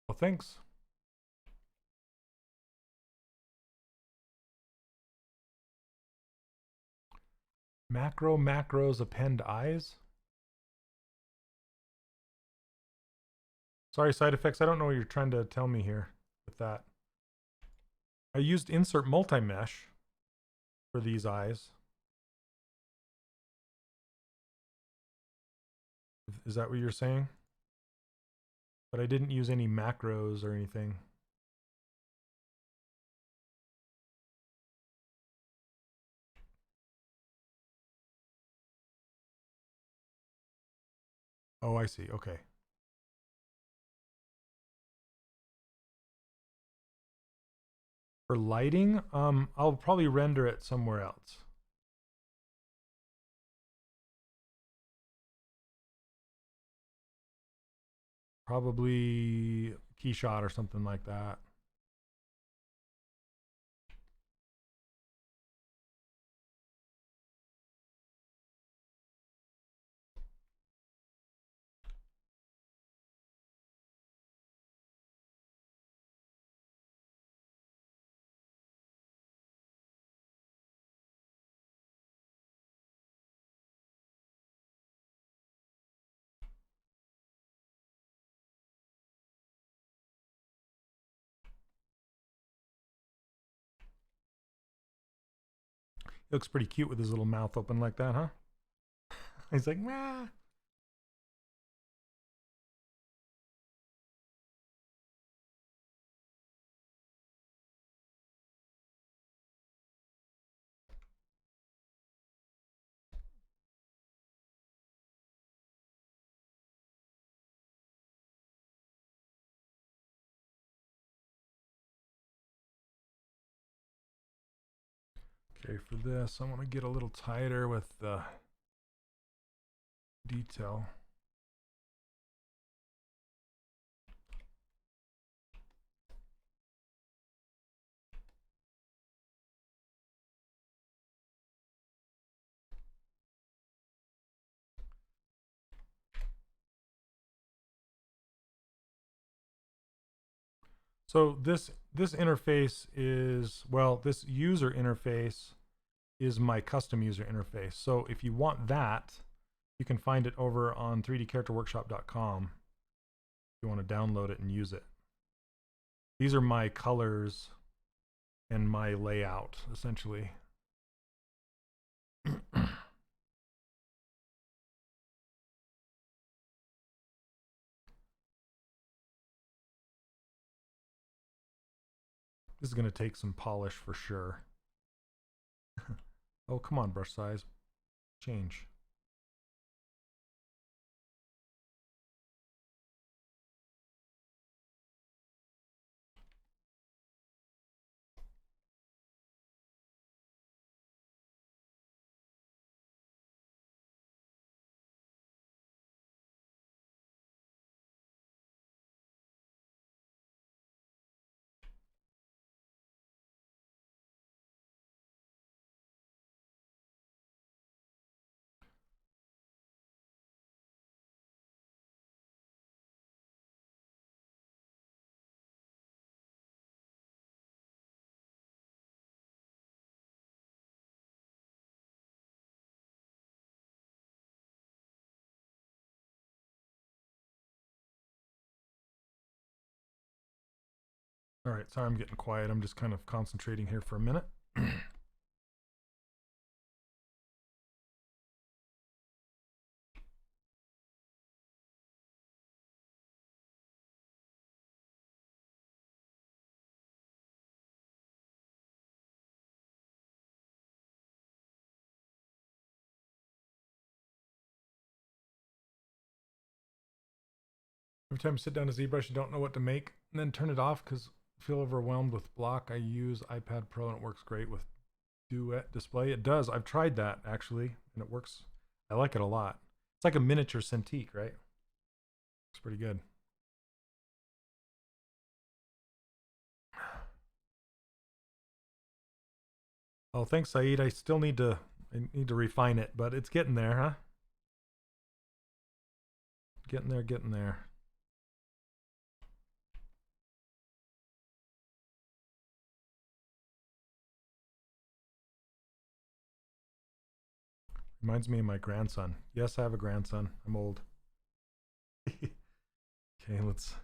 Well, thanks. Macros append eyes. Sorry, side effects. I don't know what you're trying to tell me here with that. I used insert multi-mesh for these eyes. Is that what you're saying? But I didn't use any macros or anything. Oh, I see. Okay. For lighting, I'll probably render it somewhere else. Probably Keyshot or something like that. He looks pretty cute with his little mouth open like that, huh? He's like, nah. Okay, for this, I want to get a little tighter with the detail. So this interface is, well, this user interface is my custom user interface. So if you want that, you can find it over on 3dcharacterworkshop.com. If you want to download it and use it. These are my colors and my layout, essentially. This is going to take some polish for sure. Oh, come on, brush size. Change. All right, sorry I'm getting quiet. I'm just kind of concentrating here for a minute. Every time I sit down to ZBrush, you don't know what to make, and then turn it off because I feel overwhelmed with block. I use iPad Pro and it works great with Duet display. It does. I've tried that actually, and it works. I like it a lot. It's like a miniature Cintiq, right? Looks pretty good. Oh, thanks, Saeed. I still need to refine it, but it's getting there, huh? Getting there, getting there. Reminds me of my grandson. Yes, I have a grandson. I'm old. Okay, let's.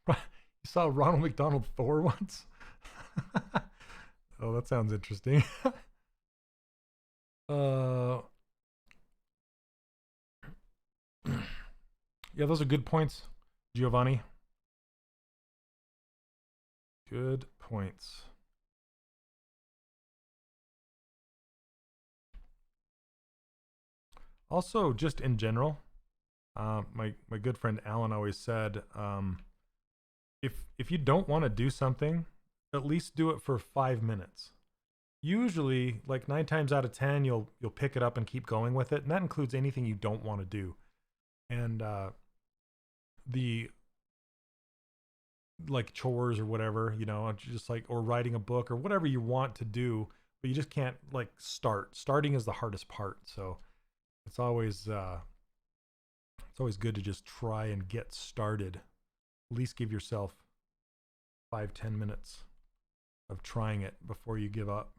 You saw Ronald McDonald Thor once? Oh, that sounds interesting. uh, yeah, those are good points, Giovanni. Good points. Also, just in general, my good friend Alan always said, if you don't want to do something, at least do it for 5 minutes. Usually, like 9 times out of 10, you'll pick it up and keep going with it, and that includes anything you don't want to do. And the like chores or whatever, you know, just like, or writing a book or whatever you want to do, but you just can't like start. Starting is the hardest part, so it's always good to just try and get started. At least give yourself 5-10 minutes of trying it before you give up.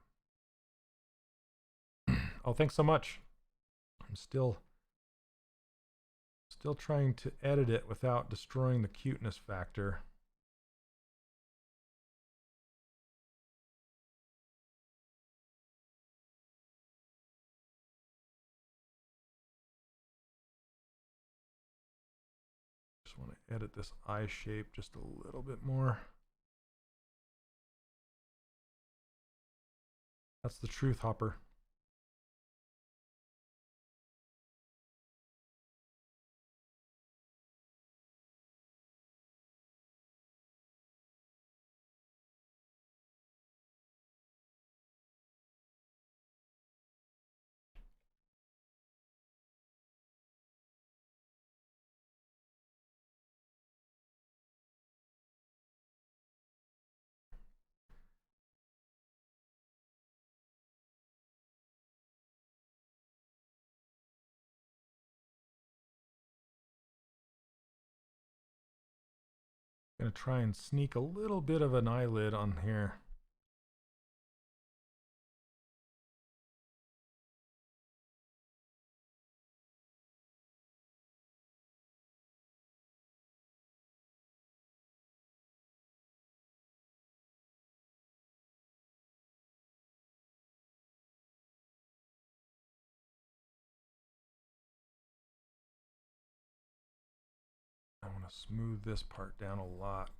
Oh, thanks so much. I'm still trying to edit it without destroying the cuteness factor. Just want to edit this eye shape just a little bit more. That's the truth, Hopper. Gonna try and sneak a little bit of an eyelid on here. I want to smooth this part down a lot.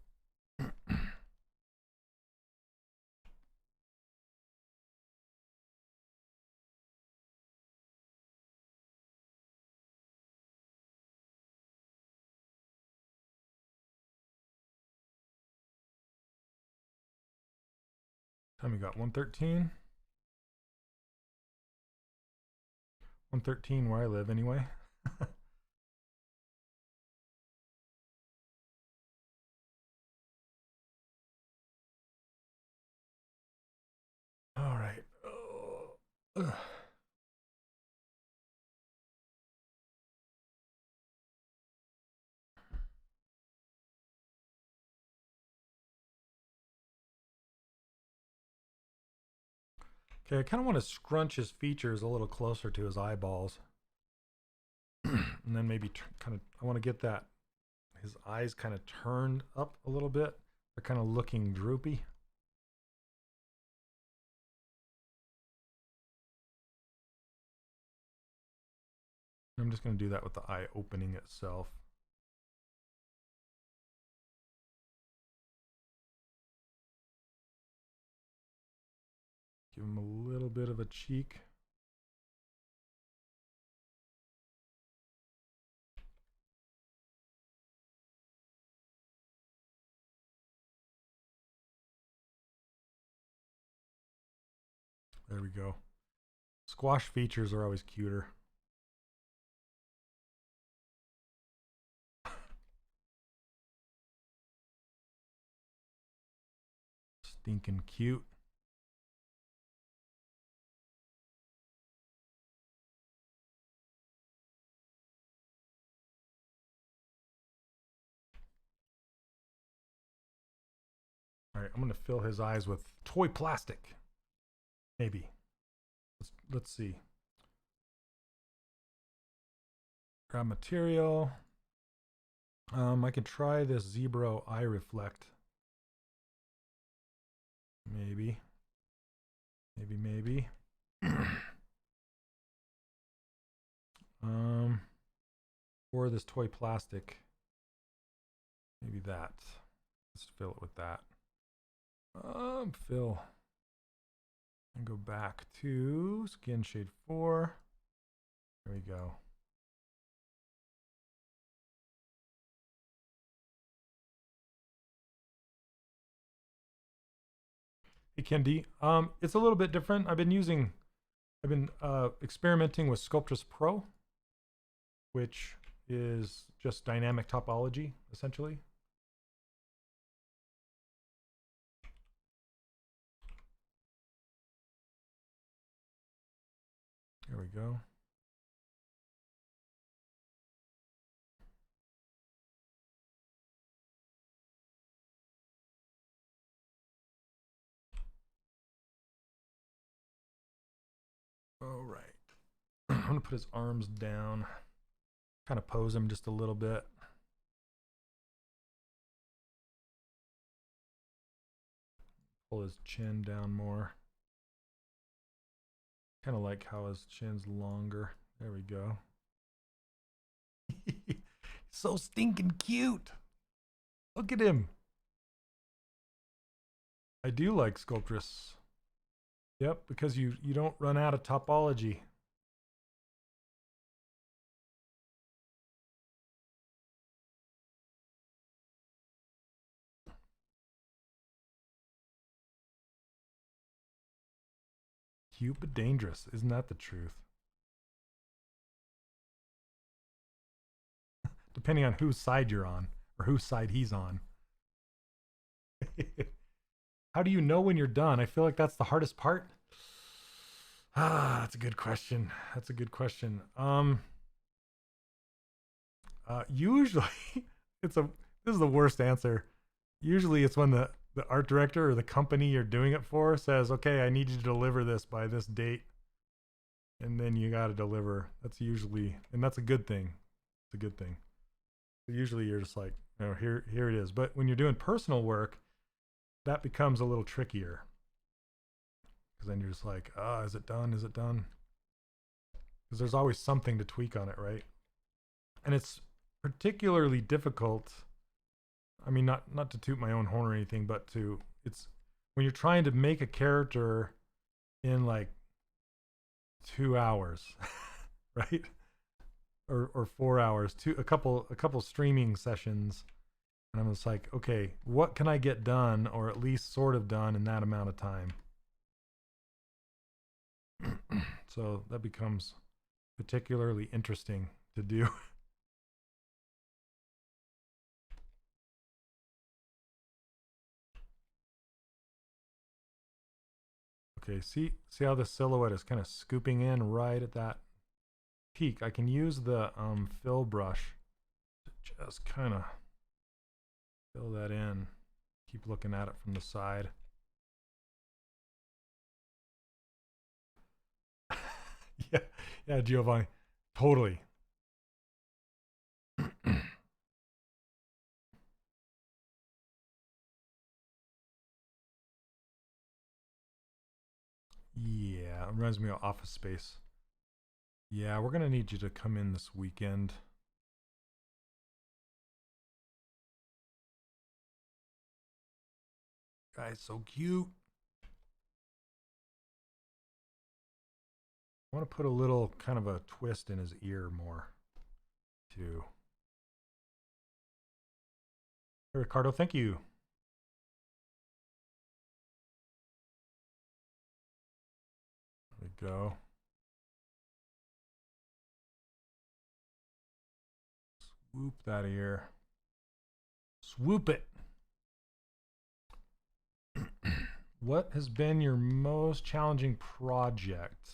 Time we got 113. 113 where I live anyway. Ugh. Okay, I kind of want to scrunch his features a little closer to his eyeballs. And then maybe kind of, I want to get that, his eyes kind of turned up a little bit. They're kind of looking droopy. I'm just going to do that with the eye opening itself. Give him a little bit of a cheek. There we go. Squash features are always cuter. Stinking cute. All right, I'm going to fill his eyes with toy plastic. Maybe. Let's see. Grab material. I can try this ZBrush eye reflect. Maybe. Maybe. Or this toy plastic. Maybe that. Let's fill it with that. Fill. And go back to skin shade 4. There we go. Hey Kendi, it's a little bit different. I've been experimenting with Sculptress Pro, which is just dynamic topology, essentially. There we go. All right. I'm going to put his arms down, kind of pose him just a little bit. Pull his chin down more. Kind of like how his chin's longer. There we go. So stinking cute. Look at him. I do like Sculptress. Yep, because you don't run out of topology. Cute but dangerous. Isn't that the truth? Depending on whose side you're on, or whose side he's on. How do you know when you're done? I feel like that's the hardest part. That's a good question. That's a good question. Usually this is the worst answer. Usually it's when the art director or the company you're doing it for says, okay, I need you to deliver this by this date. And then you got to deliver. That's usually, and that's a good thing. It's a good thing. So usually you're just like, no, here it is. But when you're doing personal work, that becomes a little trickier. Because then you're just like, is it done? Is it done? Because there's always something to tweak on it, right? And it's particularly difficult. I mean, not to toot my own horn or anything, but it's when you're trying to make a character in like 2 hours, right? Or 4 hours, a couple streaming sessions. And I'm just like, okay, what can I get done, or at least sort of done in that amount of time? So that becomes particularly interesting to do. Okay, see how the silhouette is kind of scooping in right at that peak. I can use the fill brush to just kind of fill that in. Keep looking at it from the side. yeah, Giovanni, totally. Yeah, it reminds me of Office Space. Yeah, we're gonna need you to come in this weekend. Guy's so cute. I want to put a little kind of a twist in his ear more, too. Hey, Ricardo, thank you. There we go. Swoop that ear. Swoop it. What has been your most challenging project?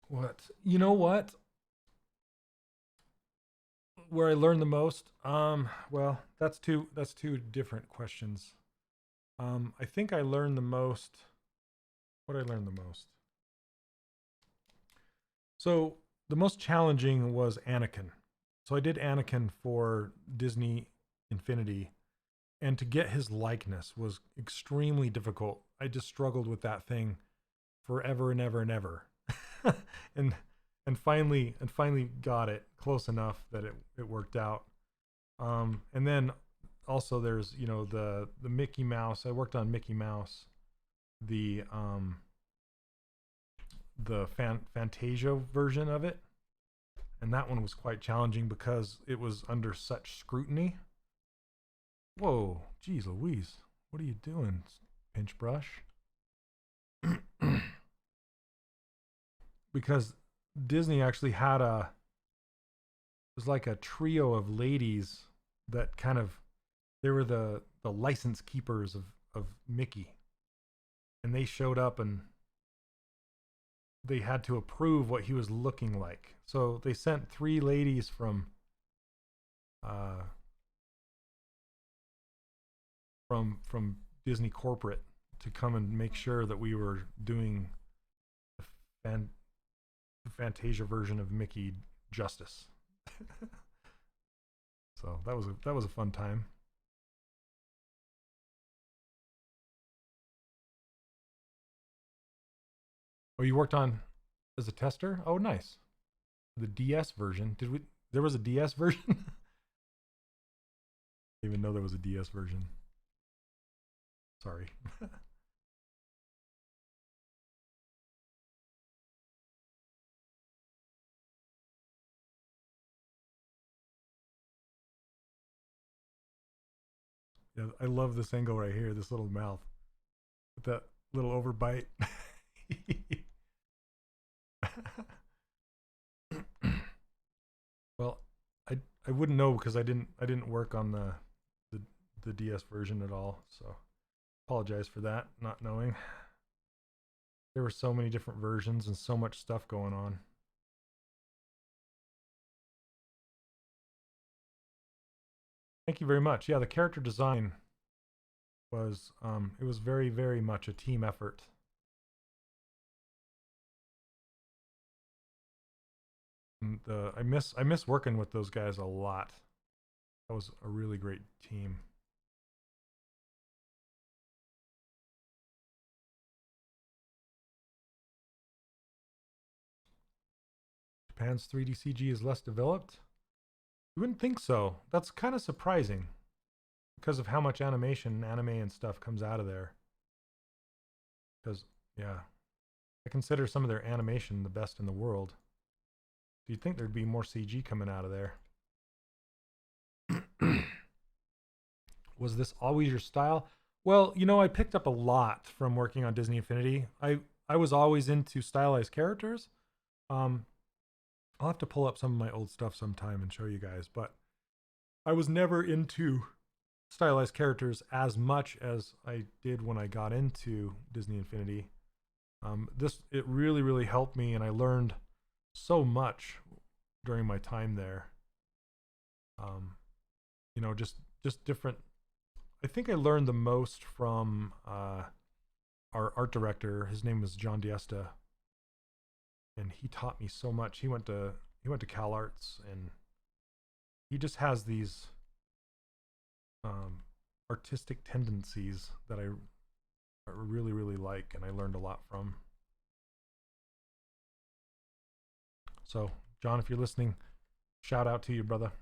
What? You know what? Where I learned the most? Well, that's two different questions. I think I learned the most. What did I learn the most? So the most challenging was Anakin. So I did Anakin for Disney Infinity, and to get his likeness was extremely difficult. I just struggled with that thing forever and ever and ever. and finally got it close enough that it worked out. And then also there's, you know, the Mickey Mouse. I worked on Mickey Mouse, the Fantasia version of it, and that one was quite challenging because it was under such scrutiny. Whoa, geez Louise, what are you doing, pinch brush? Because Disney actually had it was like a trio of ladies that kind of, they were the license keepers of Mickey, and they showed up and they had to approve what he was looking like. So they sent 3 ladies from Disney corporate to come and make sure that we were doing the Fantasia version of Mickey justice. So that was a fun time. Oh, you worked on as a tester? Oh, nice. The DS version. There was a DS version? I didn't even know there was a DS version. Sorry. Yeah, I love this angle right here, this little mouth with that little overbite. Well, I wouldn't know because I didn't work on the DS version at all, so apologize for that, not knowing. There were so many different versions and so much stuff going on. Thank you very much. Yeah, the character design was it was very, very much a team effort. And I miss working with those guys a lot. That was a really great team. Japan's 3D CG is less developed? You wouldn't think so. That's kind of surprising because of how much animation, anime, and stuff comes out of there. Because, yeah, I consider some of their animation the best in the world. Do you think there'd be more CG coming out of there? Was this always your style? Well, you know, I picked up a lot from working on Disney Infinity. I was always into stylized characters. I'll have to pull up some of my old stuff sometime and show you guys, but I was never into stylized characters as much as I did when I got into Disney Infinity. It really helped me, and I learned so much during my time there. You know, just different. I think I learned the most from our art director. His name was John Diesta, and he taught me so much. He went to Cal Arts, and he just has these artistic tendencies that I really like, and I learned a lot from. So, John, if you're listening, shout out to you, brother.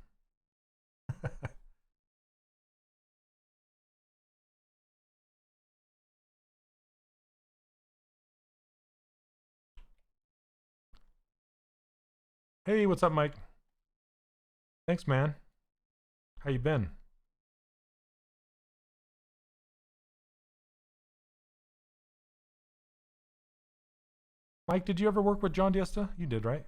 Hey, what's up, Mike? Thanks, man. How you been? Mike, did you ever work with John Diesta? You did, right?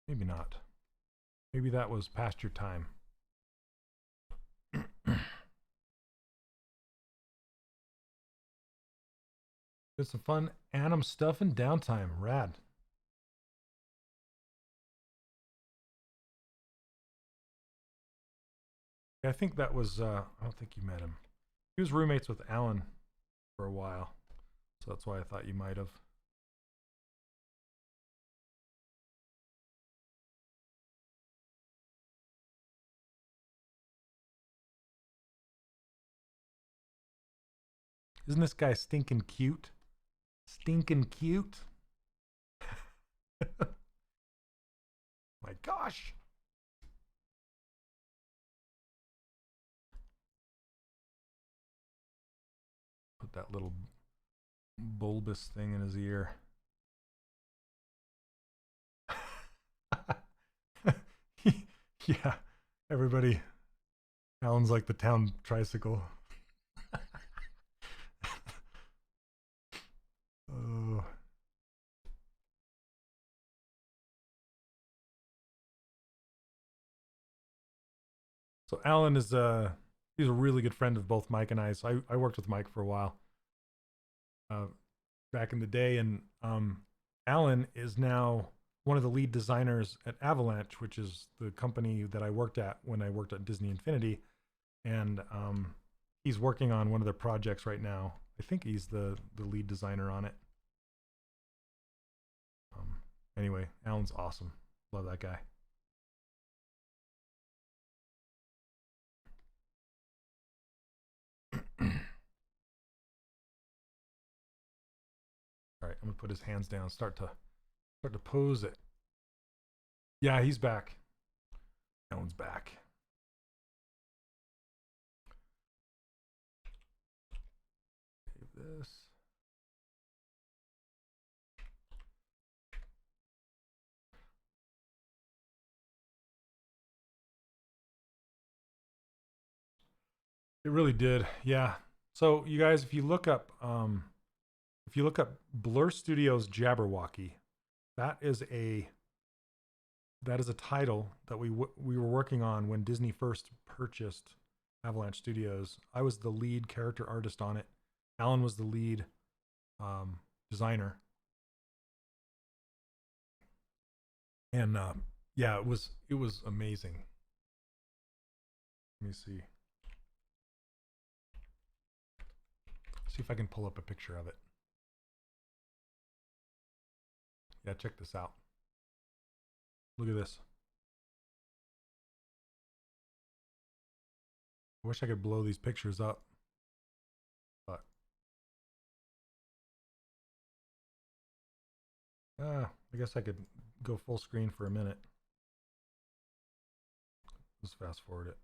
Maybe not. Maybe that was past your time. Did some fun Anim stuff in downtime. Rad. I think that was, I don't think you met him. He was roommates with Alan for a while. So that's why I thought you might have. Isn't this guy stinking cute? Stinking cute? My gosh. Put that little bulbous thing in his ear. Yeah, everybody. Alan's like the town tricycle. Oh. So Alan is he's a really good friend of both Mike and I. So I worked with Mike for a while back in the day, and Alan is now one of the lead designers at Avalanche, which is the company that I worked at when I worked at Disney Infinity, and he's working on one of their projects right now. I think he's the lead designer on it. Anyway, Alan's awesome. Love that guy. All right, I'm gonna put his hands down. Start to pose it. Yeah, he's back. Alan's back. Save this. It really did. Yeah. So you guys, if you look up Blur Studios Jabberwocky, that is a title that we were working on when Disney first purchased Avalanche Studios. I was the lead character artist on it. Alan was the lead designer. And yeah, it was amazing. Let me see. See if I can pull up a picture of it. Yeah, check this out. Look at this. I wish I could blow these pictures up, but I guess I could go full screen for a minute. Let's fast forward it.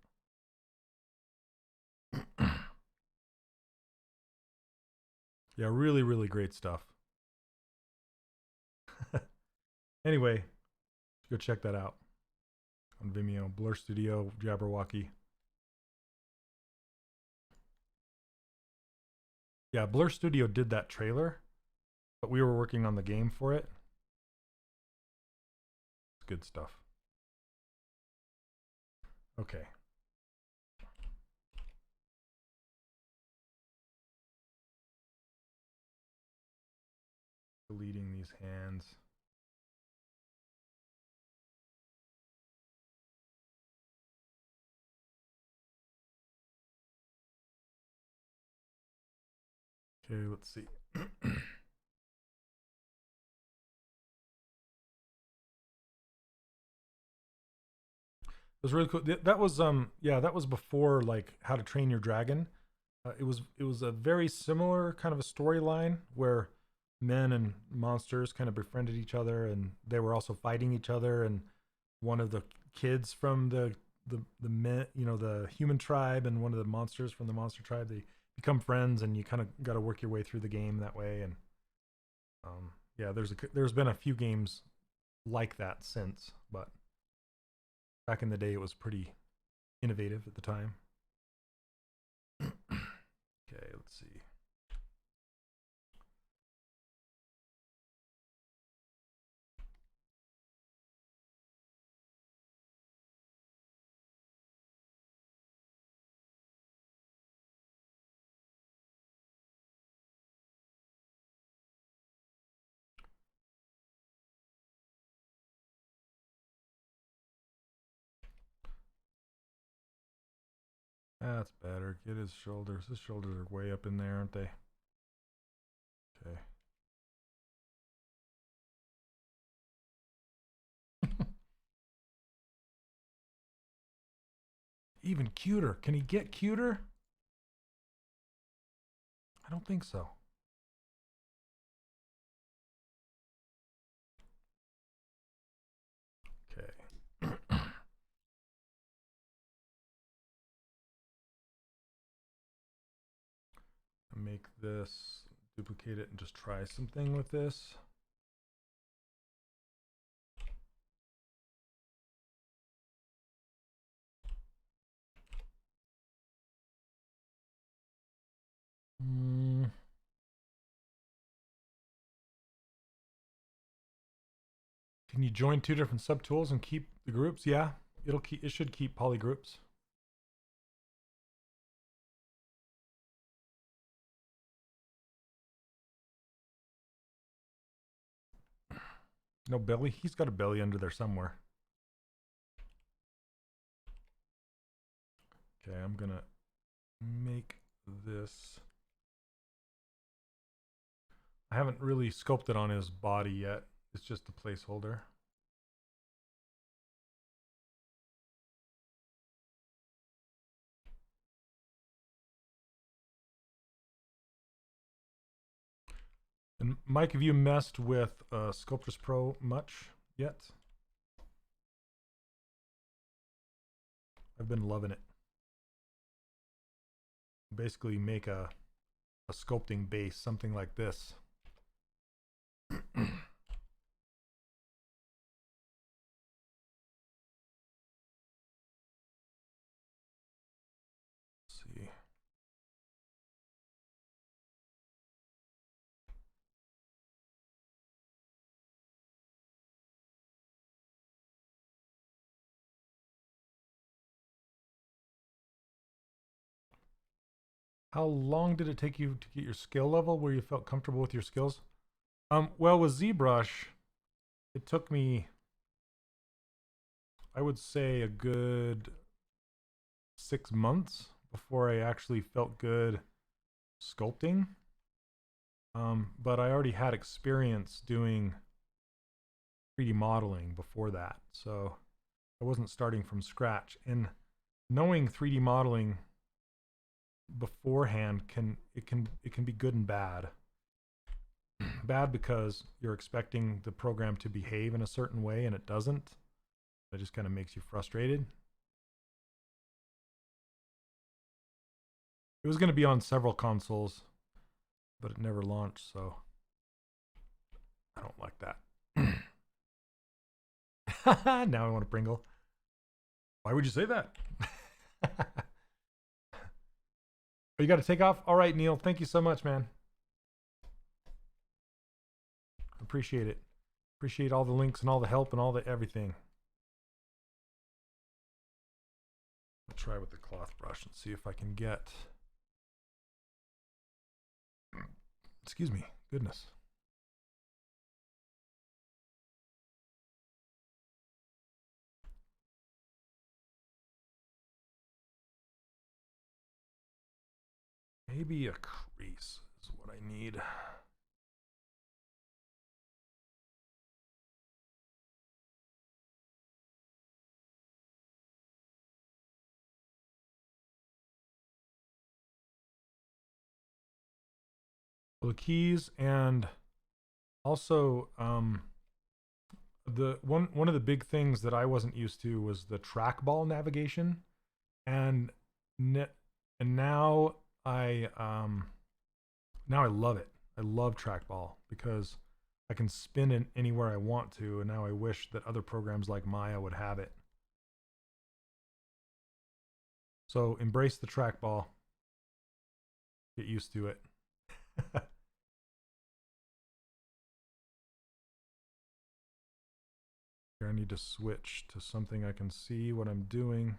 Yeah, really great stuff. Anyway, go check that out on Vimeo. Blur Studio Jabberwocky. Yeah, Blur Studio did that trailer, but we were working on the game for it. It's good stuff. Okay. Deleting these hands. Okay, let's see. It was really cool. That was yeah, that was before like How to Train Your Dragon. It was a very similar kind of a storyline where men and monsters kind of befriended each other, and they were also fighting each other. And one of the kids from the men, you know, the human tribe, and one of the monsters from the monster tribe, they become friends, and you kind of got to work your way through the game that way. And yeah, there's been a few games like that since, but back in the day, it was pretty innovative at the time. Okay, let's see. That's better. Get his shoulders. His shoulders are way up in there, aren't they? Okay. Even cuter. Can he get cuter? I don't think so. Okay. Make this, duplicate it, and just try something with this. Can you join two different subtools and keep the groups? Yeah, it should keep polygroups. No belly? He's got a belly under there somewhere. Okay, I'm gonna make this. I haven't really sculpted on his body yet. It's just a placeholder. And Mike, have you messed with Sculptris Pro much yet? I've been loving it. Basically make a sculpting base, something like this. See. How long did it take you to get your skill level where you felt comfortable with your skills? Well, with ZBrush, it took me, I would say, a good 6 months before I actually felt good sculpting. But I already had experience doing 3D modeling before that, so I wasn't starting from scratch. And knowing 3D modeling beforehand can be good and bad. Bad because you're expecting the program to behave in a certain way and it doesn't. It just kind of makes you frustrated. It was going to be on several consoles, but it never launched, so I don't like that. Now I want a Pringle. Why would you say that? Oh, you got to take off? All right, Neil. Thank you so much, man. Appreciate it. Appreciate all the links and all the help and all the everything. I'll try with the cloth brush and see if I can get... Excuse me. Goodness. Maybe a crease is what I need. Well, the keys, and also the one of the big things that I wasn't used to was the trackball navigation, and now I love it. I love trackball because I can spin it anywhere I want to, and now I wish that other programs like Maya would have it. So embrace the trackball. Get used to it. Here I need to switch to something I can see what I'm doing.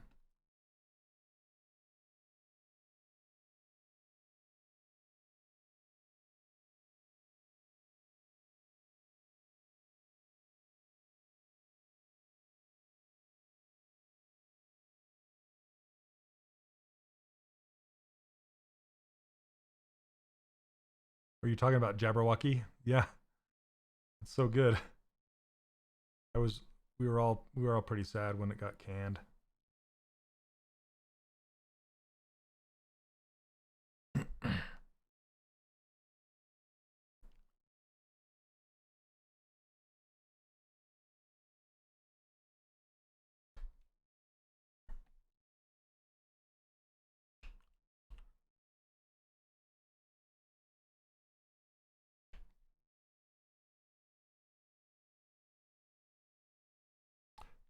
Are you talking about Jabberwocky? Yeah, it's so good. We were all pretty sad when it got canned.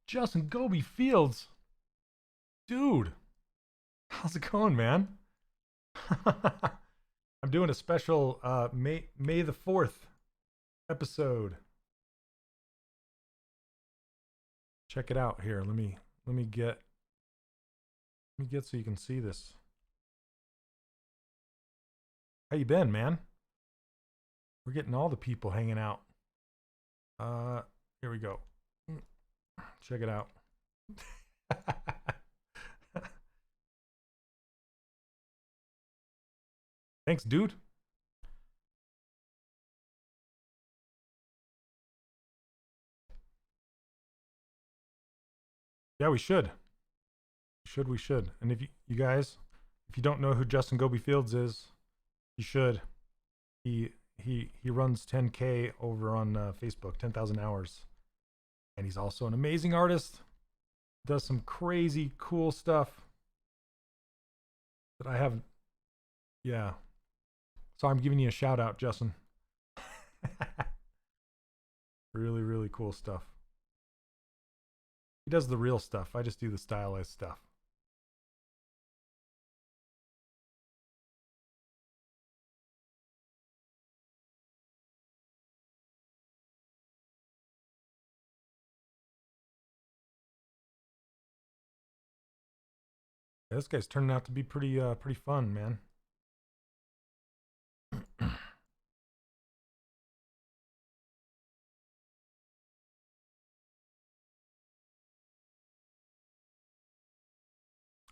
Justin Goby Fields, dude, how's it going, man? I'm doing a special May the 4th episode. Check it out here. Let me get so you can see this. How you been, man? We're getting all the people hanging out. Here we go. Check it out. Thanks, dude. Yeah, we should. We should. And if you guys, if you don't know who Justin Goby Fields is, you should. He runs 10K over on Facebook, 10,000 hours. And he's also an amazing artist. Does some crazy cool stuff that I have. Yeah. So I'm giving you a shout out, Justin. Really, really cool stuff. He does the real stuff. I just do the stylized stuff. Yeah, this guy's turning out to be pretty fun, man.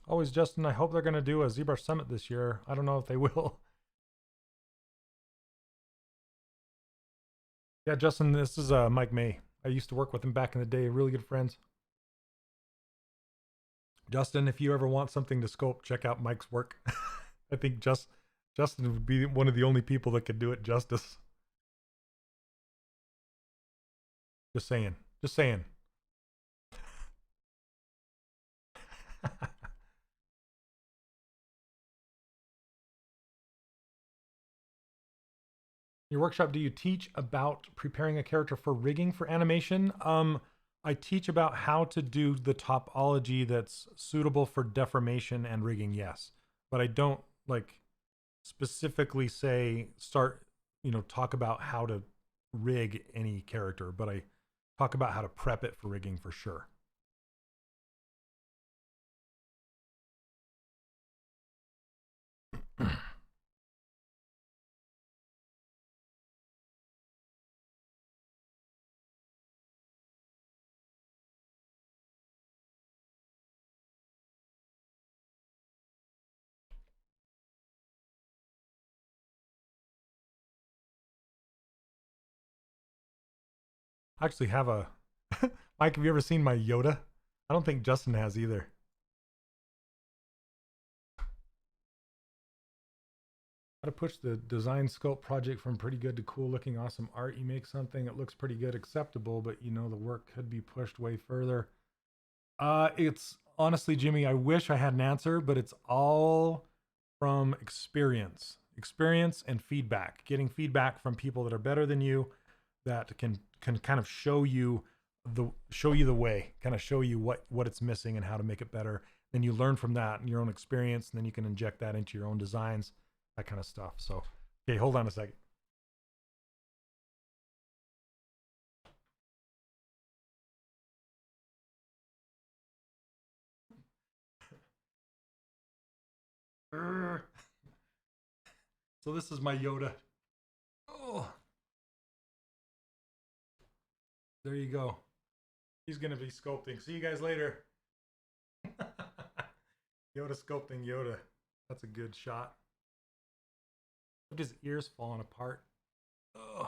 Always, Justin. I hope they're going to do a ZBrush Summit this year. I don't know if they will. Yeah, Justin, this is Mike May. I used to work with him back in the day. Really good friends. Justin, if you ever want something to sculpt, check out Mike's work. I think Justin would be one of the only people that could do it justice. Just saying. Just saying. Your workshop, do you teach about preparing a character for rigging for animation? I teach about how to do the topology that's suitable for deformation and rigging, yes. But I don't like specifically say talk about how to rig any character, but I talk about how to prep it for rigging for sure. I actually have a Mike, have you ever seen my Yoda? I don't think Justin has either. How to push the design sculpt project from pretty good to cool looking awesome art. You make something that looks pretty good, acceptable, but you know the work could be pushed way further. It's honestly, Jimmy, I wish I had an answer, but it's all from experience and feedback, getting feedback from people that are better than you, that can kind of show you the way, kind of show you what it's missing and how to make it better. Then you learn from that and your own experience, and then you can inject that into your own designs, that kind of stuff. So, okay, hold on a second. So this is my Yoda. Oh, there you go. He's gonna be sculpting. See you guys later. Yoda sculpting Yoda. That's a good shot. Look at his ears falling apart. Ugh.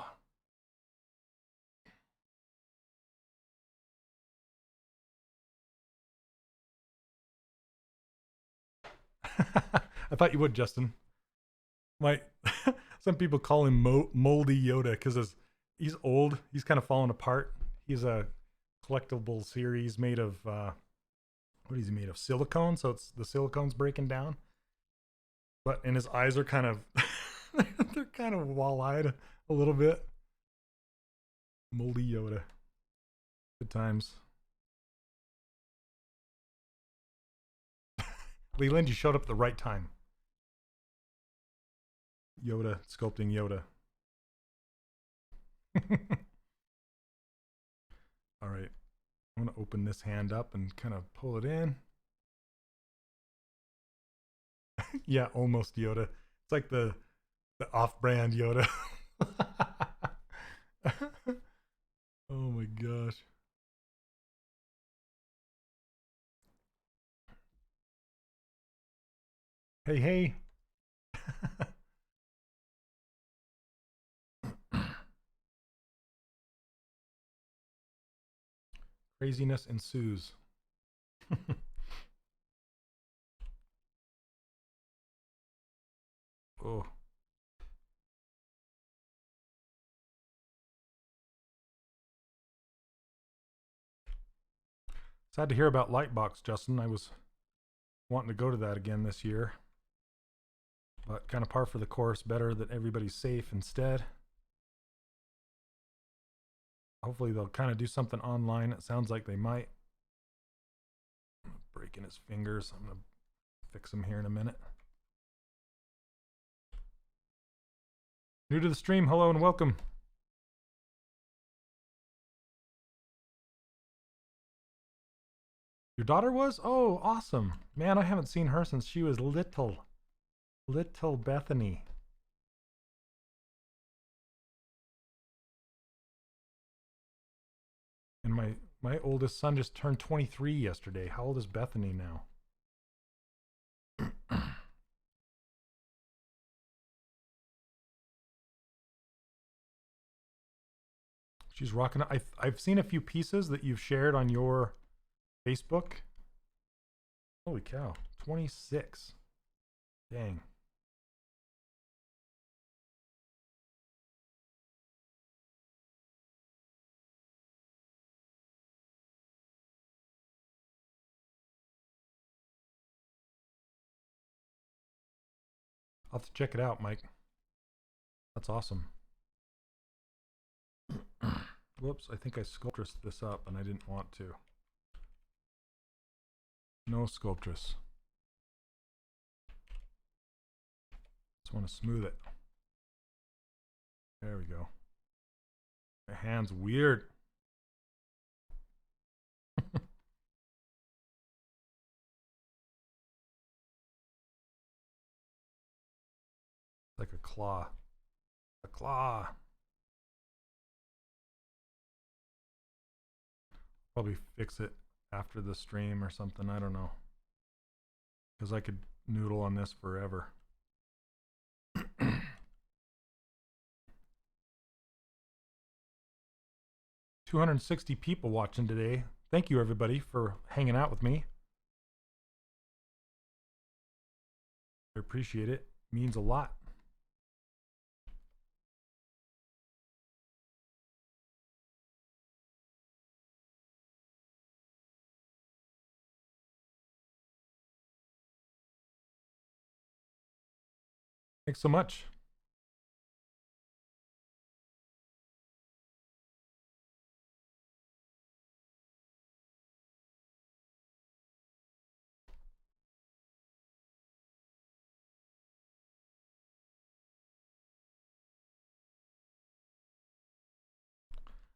I thought you would, Justin. My some people call him moldy Yoda because he's old. He's kind of falling apart. He's a collectible series made of what is he made of? Silicone. So it's the silicone's breaking down. But and his eyes are kind of they're kind of wall-eyed a little bit. Moldy Yoda. Good times. Leland, you showed up at the right time. Yoda, sculpting Yoda. All right. I'm going to open this hand up and kind of pull it in. Yeah, almost Yoda. It's like the off-brand Yoda. Oh my gosh. Hey, hey. Craziness ensues. Oh. Sad to hear about Lightbox, Justin. I was wanting to go to that again this year. But kind of par for the course. Better that everybody's safe instead. Hopefully they'll kind of do something online. It sounds like they might. Breaking his fingers. I'm going to fix him here in a minute. New to the stream, hello and welcome. Your daughter was? Oh, awesome. Man, I haven't seen her since she was little. Little Bethany. And my oldest son just turned 23 yesterday. How old is Bethany now? She's rocking it. I've seen a few pieces that you've shared on your Facebook. Holy cow. 26. Dang. I'll have to check it out, Mike. That's awesome. Whoops, I think I sculptressed this up and I didn't want to. No Sculptress. Just want to smooth it. There we go. My hand's weird. Like a claw. A claw. Probably fix it after the stream or something. I don't know. Because I could noodle on this forever. 260 people watching today. Thank you, everybody, for hanging out with me. I appreciate it. It means a lot. Thanks so much.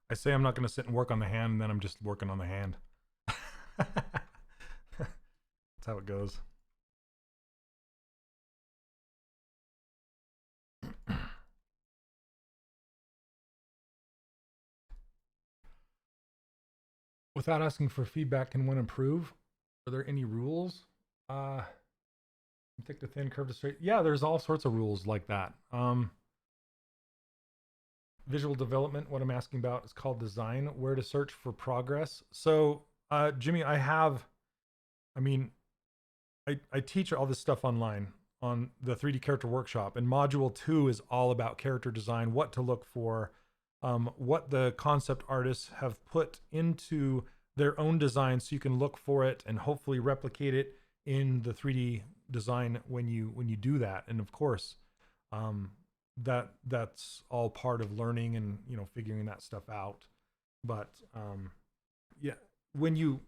I say I'm not going to sit and work on the hand, and then I'm just working on the hand. That's how it goes. Without asking for feedback, can one improve? Are there any rules? Thick to thin, curve to straight. Yeah, there's all sorts of rules like that. Visual development, what I'm asking about is called design. Where to search for progress. So, Jimmy, I teach all this stuff online on the 3D character workshop, and module 2 is all about character design, what to look for, what the concept artists have put into their own design, so you can look for it and hopefully replicate it in the 3D design when you do that. And of course, that's all part of learning and figuring that stuff out. But yeah, when you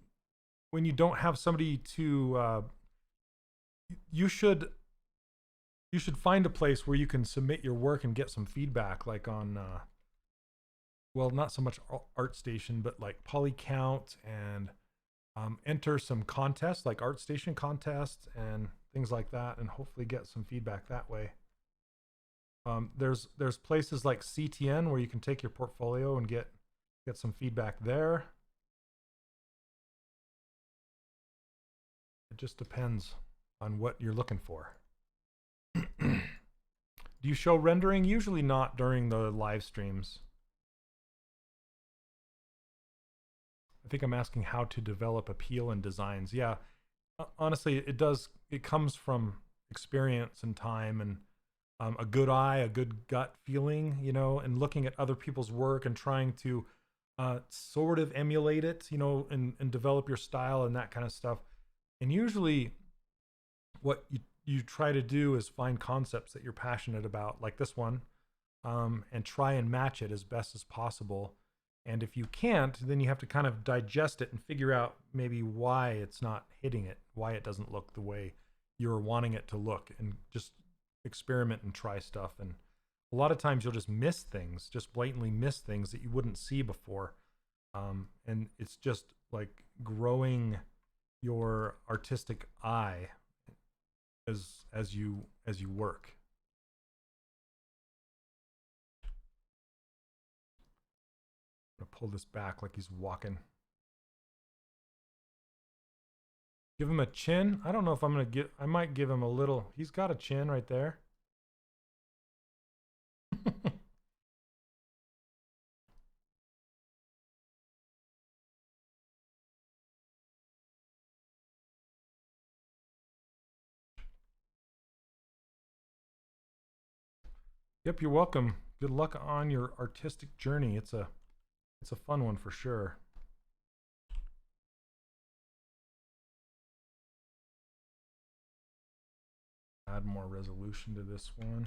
don't have somebody to you should find a place where you can submit your work and get some feedback, like on well, not so much ArtStation, but like PolyCount, and enter some contests like ArtStation contests and things like that, and hopefully get some feedback that way. There's places like CTN where you can take your portfolio and get some feedback there. It just depends on what you're looking for. Do you show rendering? Usually not during the live streams. I think I'm asking how to develop appeal in designs. Yeah, honestly, it comes from experience and time, and a good eye, a good gut feeling, and looking at other people's work and trying to sort of emulate it, and develop your style and that kind of stuff. And usually what you try to do is find concepts that you're passionate about, like this one, and try and match it as best as possible. And if you can't, then you have to kind of digest it and figure out maybe why it's not hitting it, why it doesn't look the way you're wanting it to look, and just experiment and try stuff. And a lot of times you'll just miss things, just blatantly miss things that you wouldn't see before. And it's just like growing your artistic eye as you work. I'm gonna pull this back like he's walking. Give him a chin. I don't know if I'm gonna get. I might give him a little. He's got a chin right there. Yep, you're welcome. Good luck on your artistic journey. It's a fun one for sure. Add more resolution to this one.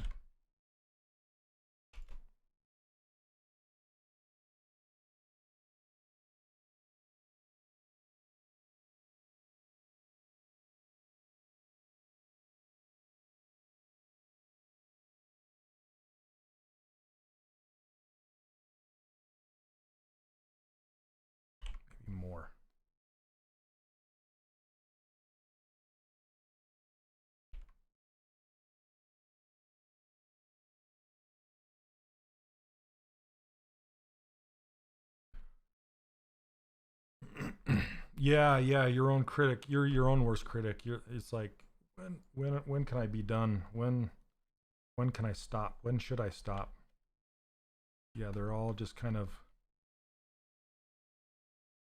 more. Yeah, your own critic. You're your own worst critic. It's like, when can I be done? When can I stop? When should I stop? Yeah, they're all just kind of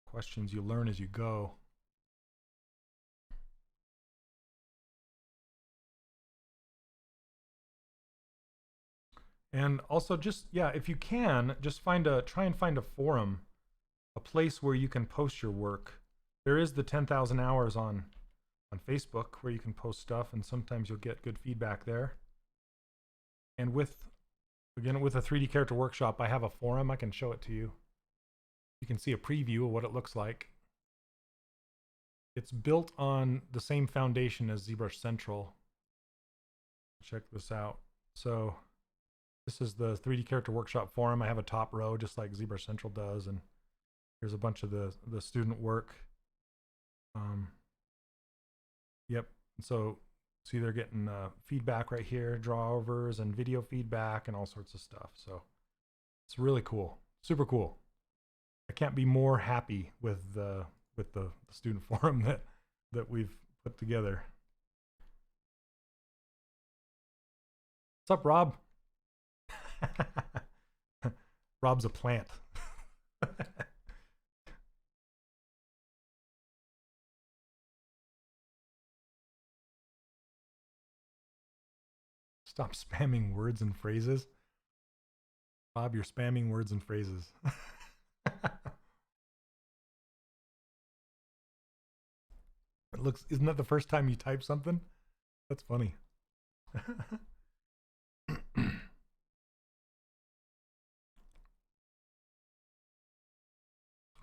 questions you learn as you go. And also, just, yeah, if you can, just try and find a forum, a place where you can post your work. There is the 10,000 hours on Facebook where you can post stuff, and sometimes you'll get good feedback there. And with a 3D character workshop, I have a forum. I can show it to you. You can see a preview of what it looks like. It's built on the same foundation as ZBrush Central. Check this out. So this is the 3D character workshop forum. I have a top row just like ZBrush Central does, and here's a bunch of the student work. Yep. So see, they're getting feedback right here, drawovers and video feedback and all sorts of stuff. So it's really cool, super cool. I can't be more happy with the student forum that we've put together. What's up, Rob? Rob's a plant. Stop spamming words and phrases. Bob, you're spamming words and phrases. Isn't that the first time you type something? That's funny.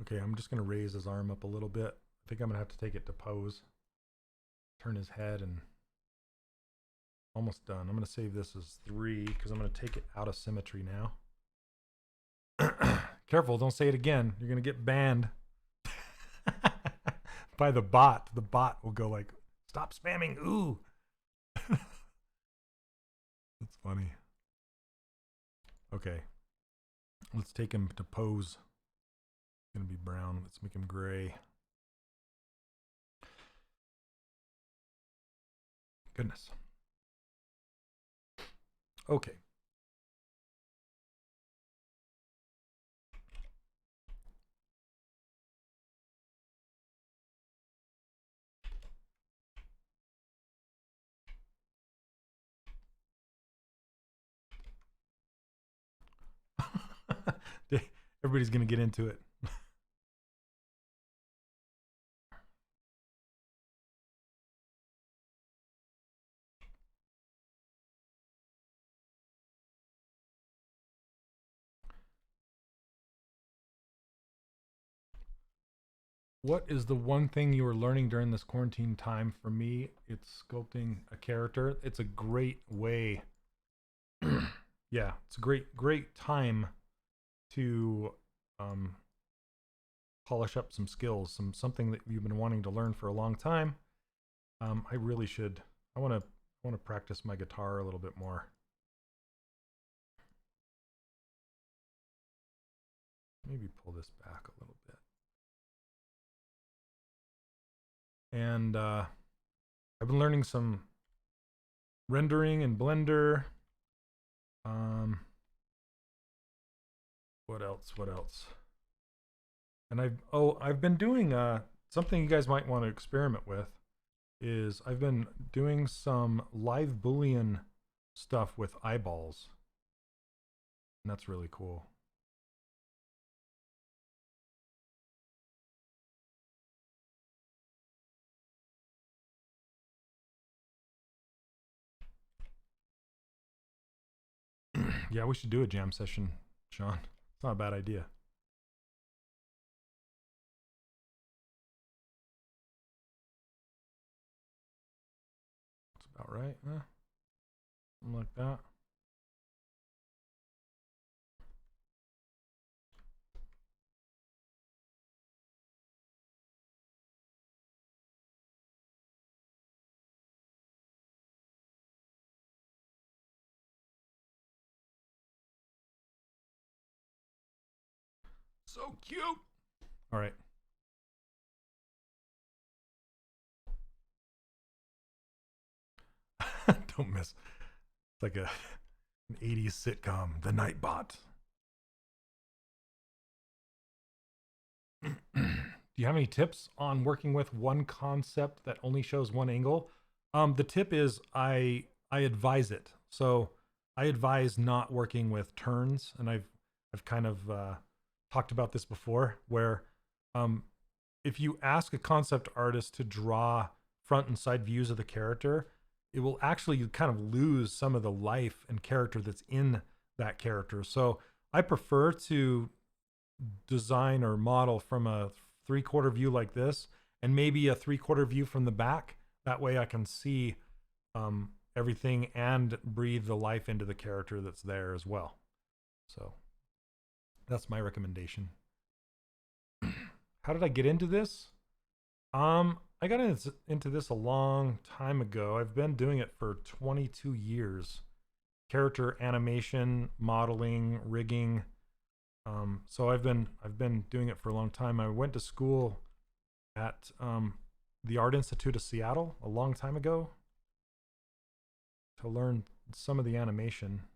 Okay, I'm just going to raise his arm up a little bit. I think I'm going to have to take it to pose. Turn his head, and almost done. I'm going to save this as 3 because I'm going to take it out of symmetry now. Careful, don't say it again. You're going to get banned by the bot. The bot will go like, stop spamming, ooh. That's funny. Okay, let's take him to pose. It's going to be brown. Let's make him gray. Goodness. Okay. Everybody's going to get into it. What is the one thing you are learning during this quarantine time? For me, it's sculpting a character. It's a great way. Yeah, it's a great time to polish up some skills, something that you've been wanting to learn for a long time. I really should. I want to practice my guitar a little bit more. Maybe pull this back a little bit. And I've been learning some rendering in Blender. What else? And I've been doing something you guys might want to experiment with. Is I've been doing some live Boolean stuff with eyeballs, and that's really cool. Yeah, we should do a jam session, Sean. It's not a bad idea. That's about right, huh? Something like that. So cute. All right. Don't miss. It's like an 80s sitcom, The Nightbot. Do you have any tips on working with one concept that only shows one angle? The tip is I advise it. So I advise not working with turns, and I've kind of talked about this before, where um, if you ask a concept artist to draw front and side views of the character, it will actually kind of lose some of the life and character that's in that character. So I prefer to design or model from a 3/4 view like this, and maybe a 3/4 view from the back. That way I can see everything and breathe the life into the character that's there as well. So that's my recommendation. How did I get into this? I got into this a long time ago. I've been doing it for 22 years. Character animation, modeling, rigging. So I've been doing it for a long time. I went to school at the Art Institute of Seattle a long time ago to learn some of the animation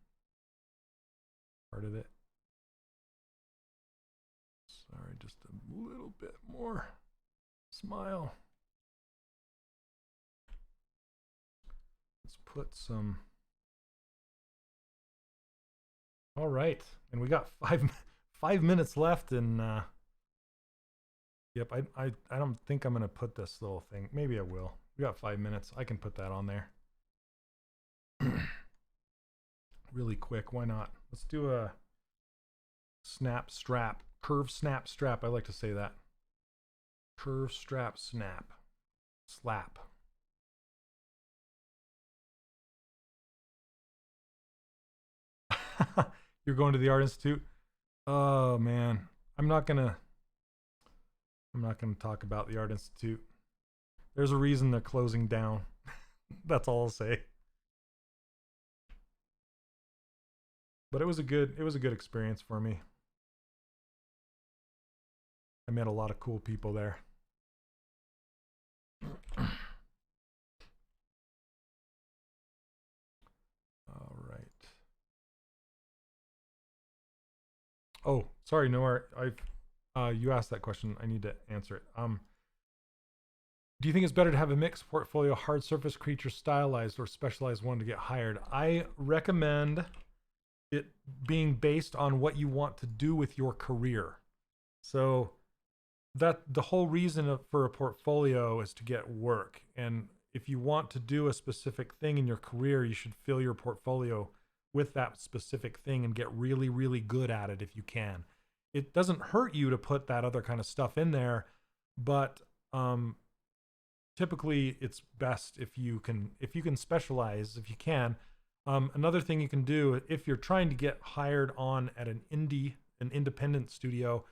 part of it. Sorry, just a little bit more smile. Let's put some. All right, and we got 5 minutes left, and yep, I don't think I'm gonna put this little thing. Maybe I will. We got 5 minutes. I can put that on there. Really quick, why not? Let's do a snap strap, curve snap strap. I like to say that. Curve strap snap. Slap. You're going to the Art Institute? Oh man. I'm not gonna talk about the Art Institute. There's a reason they're closing down. That's all I'll say. But it was a good experience for me. I met a lot of cool people there. All right. Oh, sorry, Noah. You asked that question. I need to answer it. Do you think it's better to have a mixed portfolio, hard surface creature, stylized, or specialized one to get hired? I recommend it being based on what you want to do with your career. So that the whole reason for a portfolio is to get work. And if you want to do a specific thing in your career, you should fill your portfolio with that specific thing and get really, really good at it if you can. It doesn't hurt you to put that other kind of stuff in there, but typically it's best if you can specialize, if you can. Another thing you can do if you're trying to get hired on at an independent studio,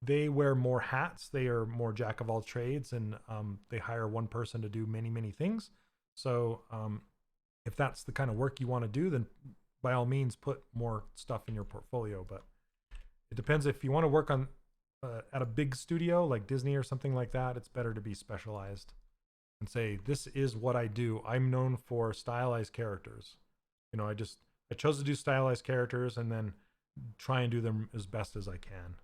they wear more hats. They are more jack of all trades, and they hire one person to do many, many things. So if that's the kind of work you want to do, then by all means put more stuff in your portfolio. But it depends. If you want to work on at a big studio like Disney or something like that, it's better to be specialized and say, this is what I do. I'm known for stylized characters. You know, I chose to do stylized characters and then try and do them as best as I can.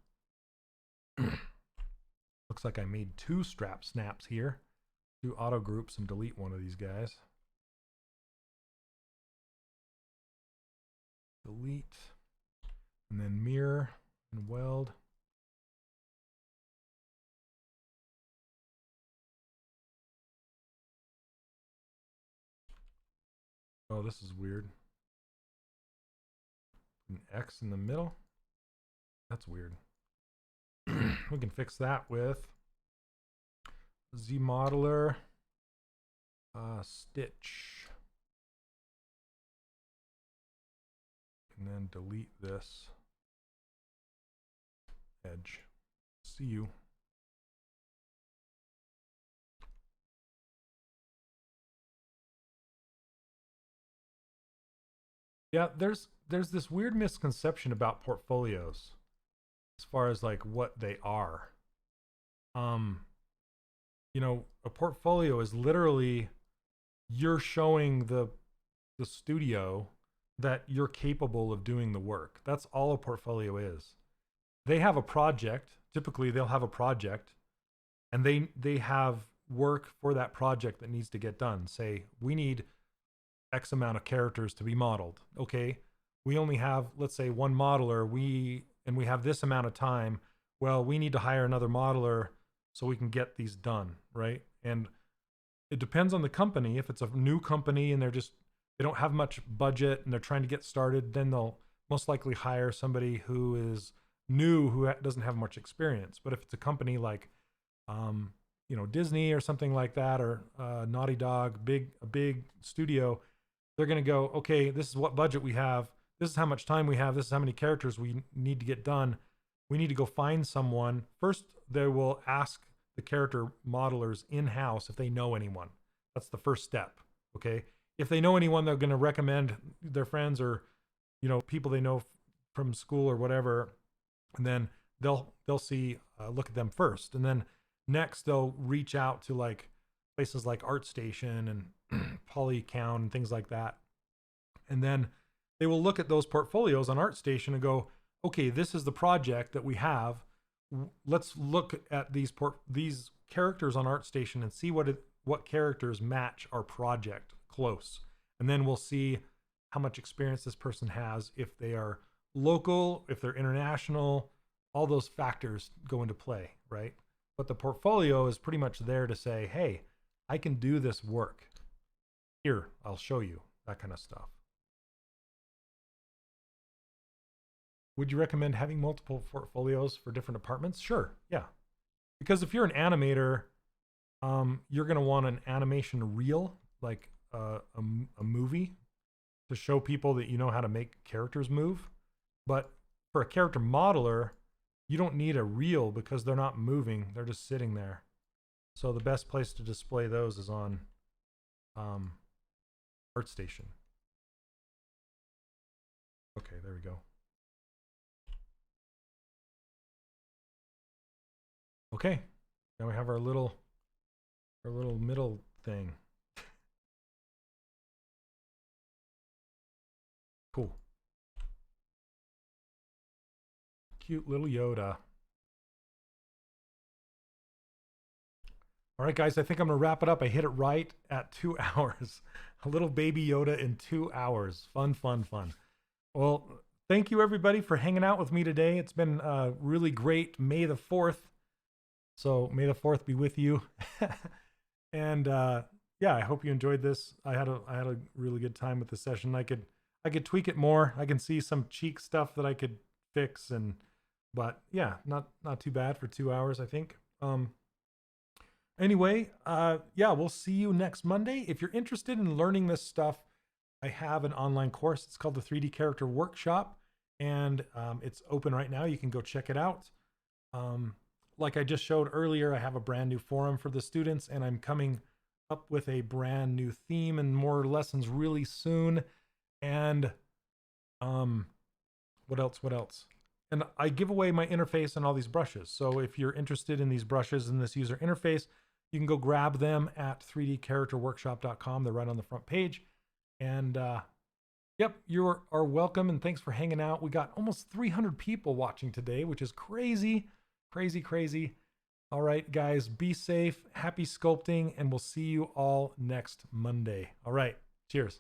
Looks like I made 2 strap snaps here. 2 auto groups and delete one of these guys. Delete. And then mirror and weld. Oh, this is weird. An X in the middle. That's weird. We can fix that with ZModeler stitch. And then delete this edge. See you. Yeah, there's this weird misconception about portfolios. as far as like what they are. You know, a portfolio is literally you're showing the studio that you're capable of doing the work. That's all a portfolio is. They have a project. Typically, they'll have a project, and they have work for that project that needs to get done. Say, we need X amount of characters to be modeled. Okay, we only have, let's say, one modeler. We have this amount of time. Well, we need to hire another modeler so we can get these done, right? And it depends on the company. If it's a new company and they don't have much budget and they're trying to get started, then they'll most likely hire somebody who is new, who doesn't have much experience. But if it's a company like, you know, Disney or something like that, or Naughty Dog, a big studio, they're going to go, okay, this is what budget we have. This is how much time we have. This is how many characters we need to get done. We need to go find someone. First, they will ask the character modelers in-house if they know anyone. That's the first step, okay? If they know anyone, they're going to recommend their friends or, you know, people they know from school or whatever, and then they'll see, look at them first. And then next, they'll reach out to like places like ArtStation and Polycount and things like that. And then they will look at those portfolios on ArtStation and go, okay, this is the project that we have. Let's look at these characters on ArtStation and see what characters match our project close. And then we'll see how much experience this person has, if they are local, if they're international. All those factors go into play, right? But the portfolio is pretty much there to say, hey, I can do this work. Here, I'll show you, that kind of stuff. Would you recommend having multiple portfolios for different departments? Sure, yeah. Because if you're an animator, you're going to want an animation reel, like a movie, to show people that you know how to make characters move. But for a character modeler, you don't need a reel because they're not moving. They're just sitting there. So the best place to display those is on ArtStation. Okay, there we go. Okay, now we have our little middle thing. Cool. Cute little Yoda. All right, guys, I think I'm going to wrap it up. I hit it right at 2 hours. A little baby Yoda in 2 hours. Fun, fun, fun. Well, thank you, everybody, for hanging out with me today. It's been really great. May the 4th. So may the 4th be with you. And yeah, I hope you enjoyed this. I had a really good time with the session. I could tweak it more. I can see some cheek stuff that I could fix, but yeah, not too bad for 2 hours, I think. Anyway, yeah, we'll see you next Monday. If you're interested in learning this stuff, I have an online course. It's called the 3D Character Workshop, and it's open right now. You can go check it out. Like I just showed earlier, I have a brand new forum for the students, and I'm coming up with a brand new theme and more lessons really soon. And what else? And I give away my interface and all these brushes. So if you're interested in these brushes and this user interface, you can go grab them at 3dcharacterworkshop.com. They're right on the front page. And yep, you are welcome, and thanks for hanging out. We got almost 300 people watching today, which is crazy. Crazy. All right, guys, be safe, happy sculpting, and we'll see you all next Monday. All right, cheers.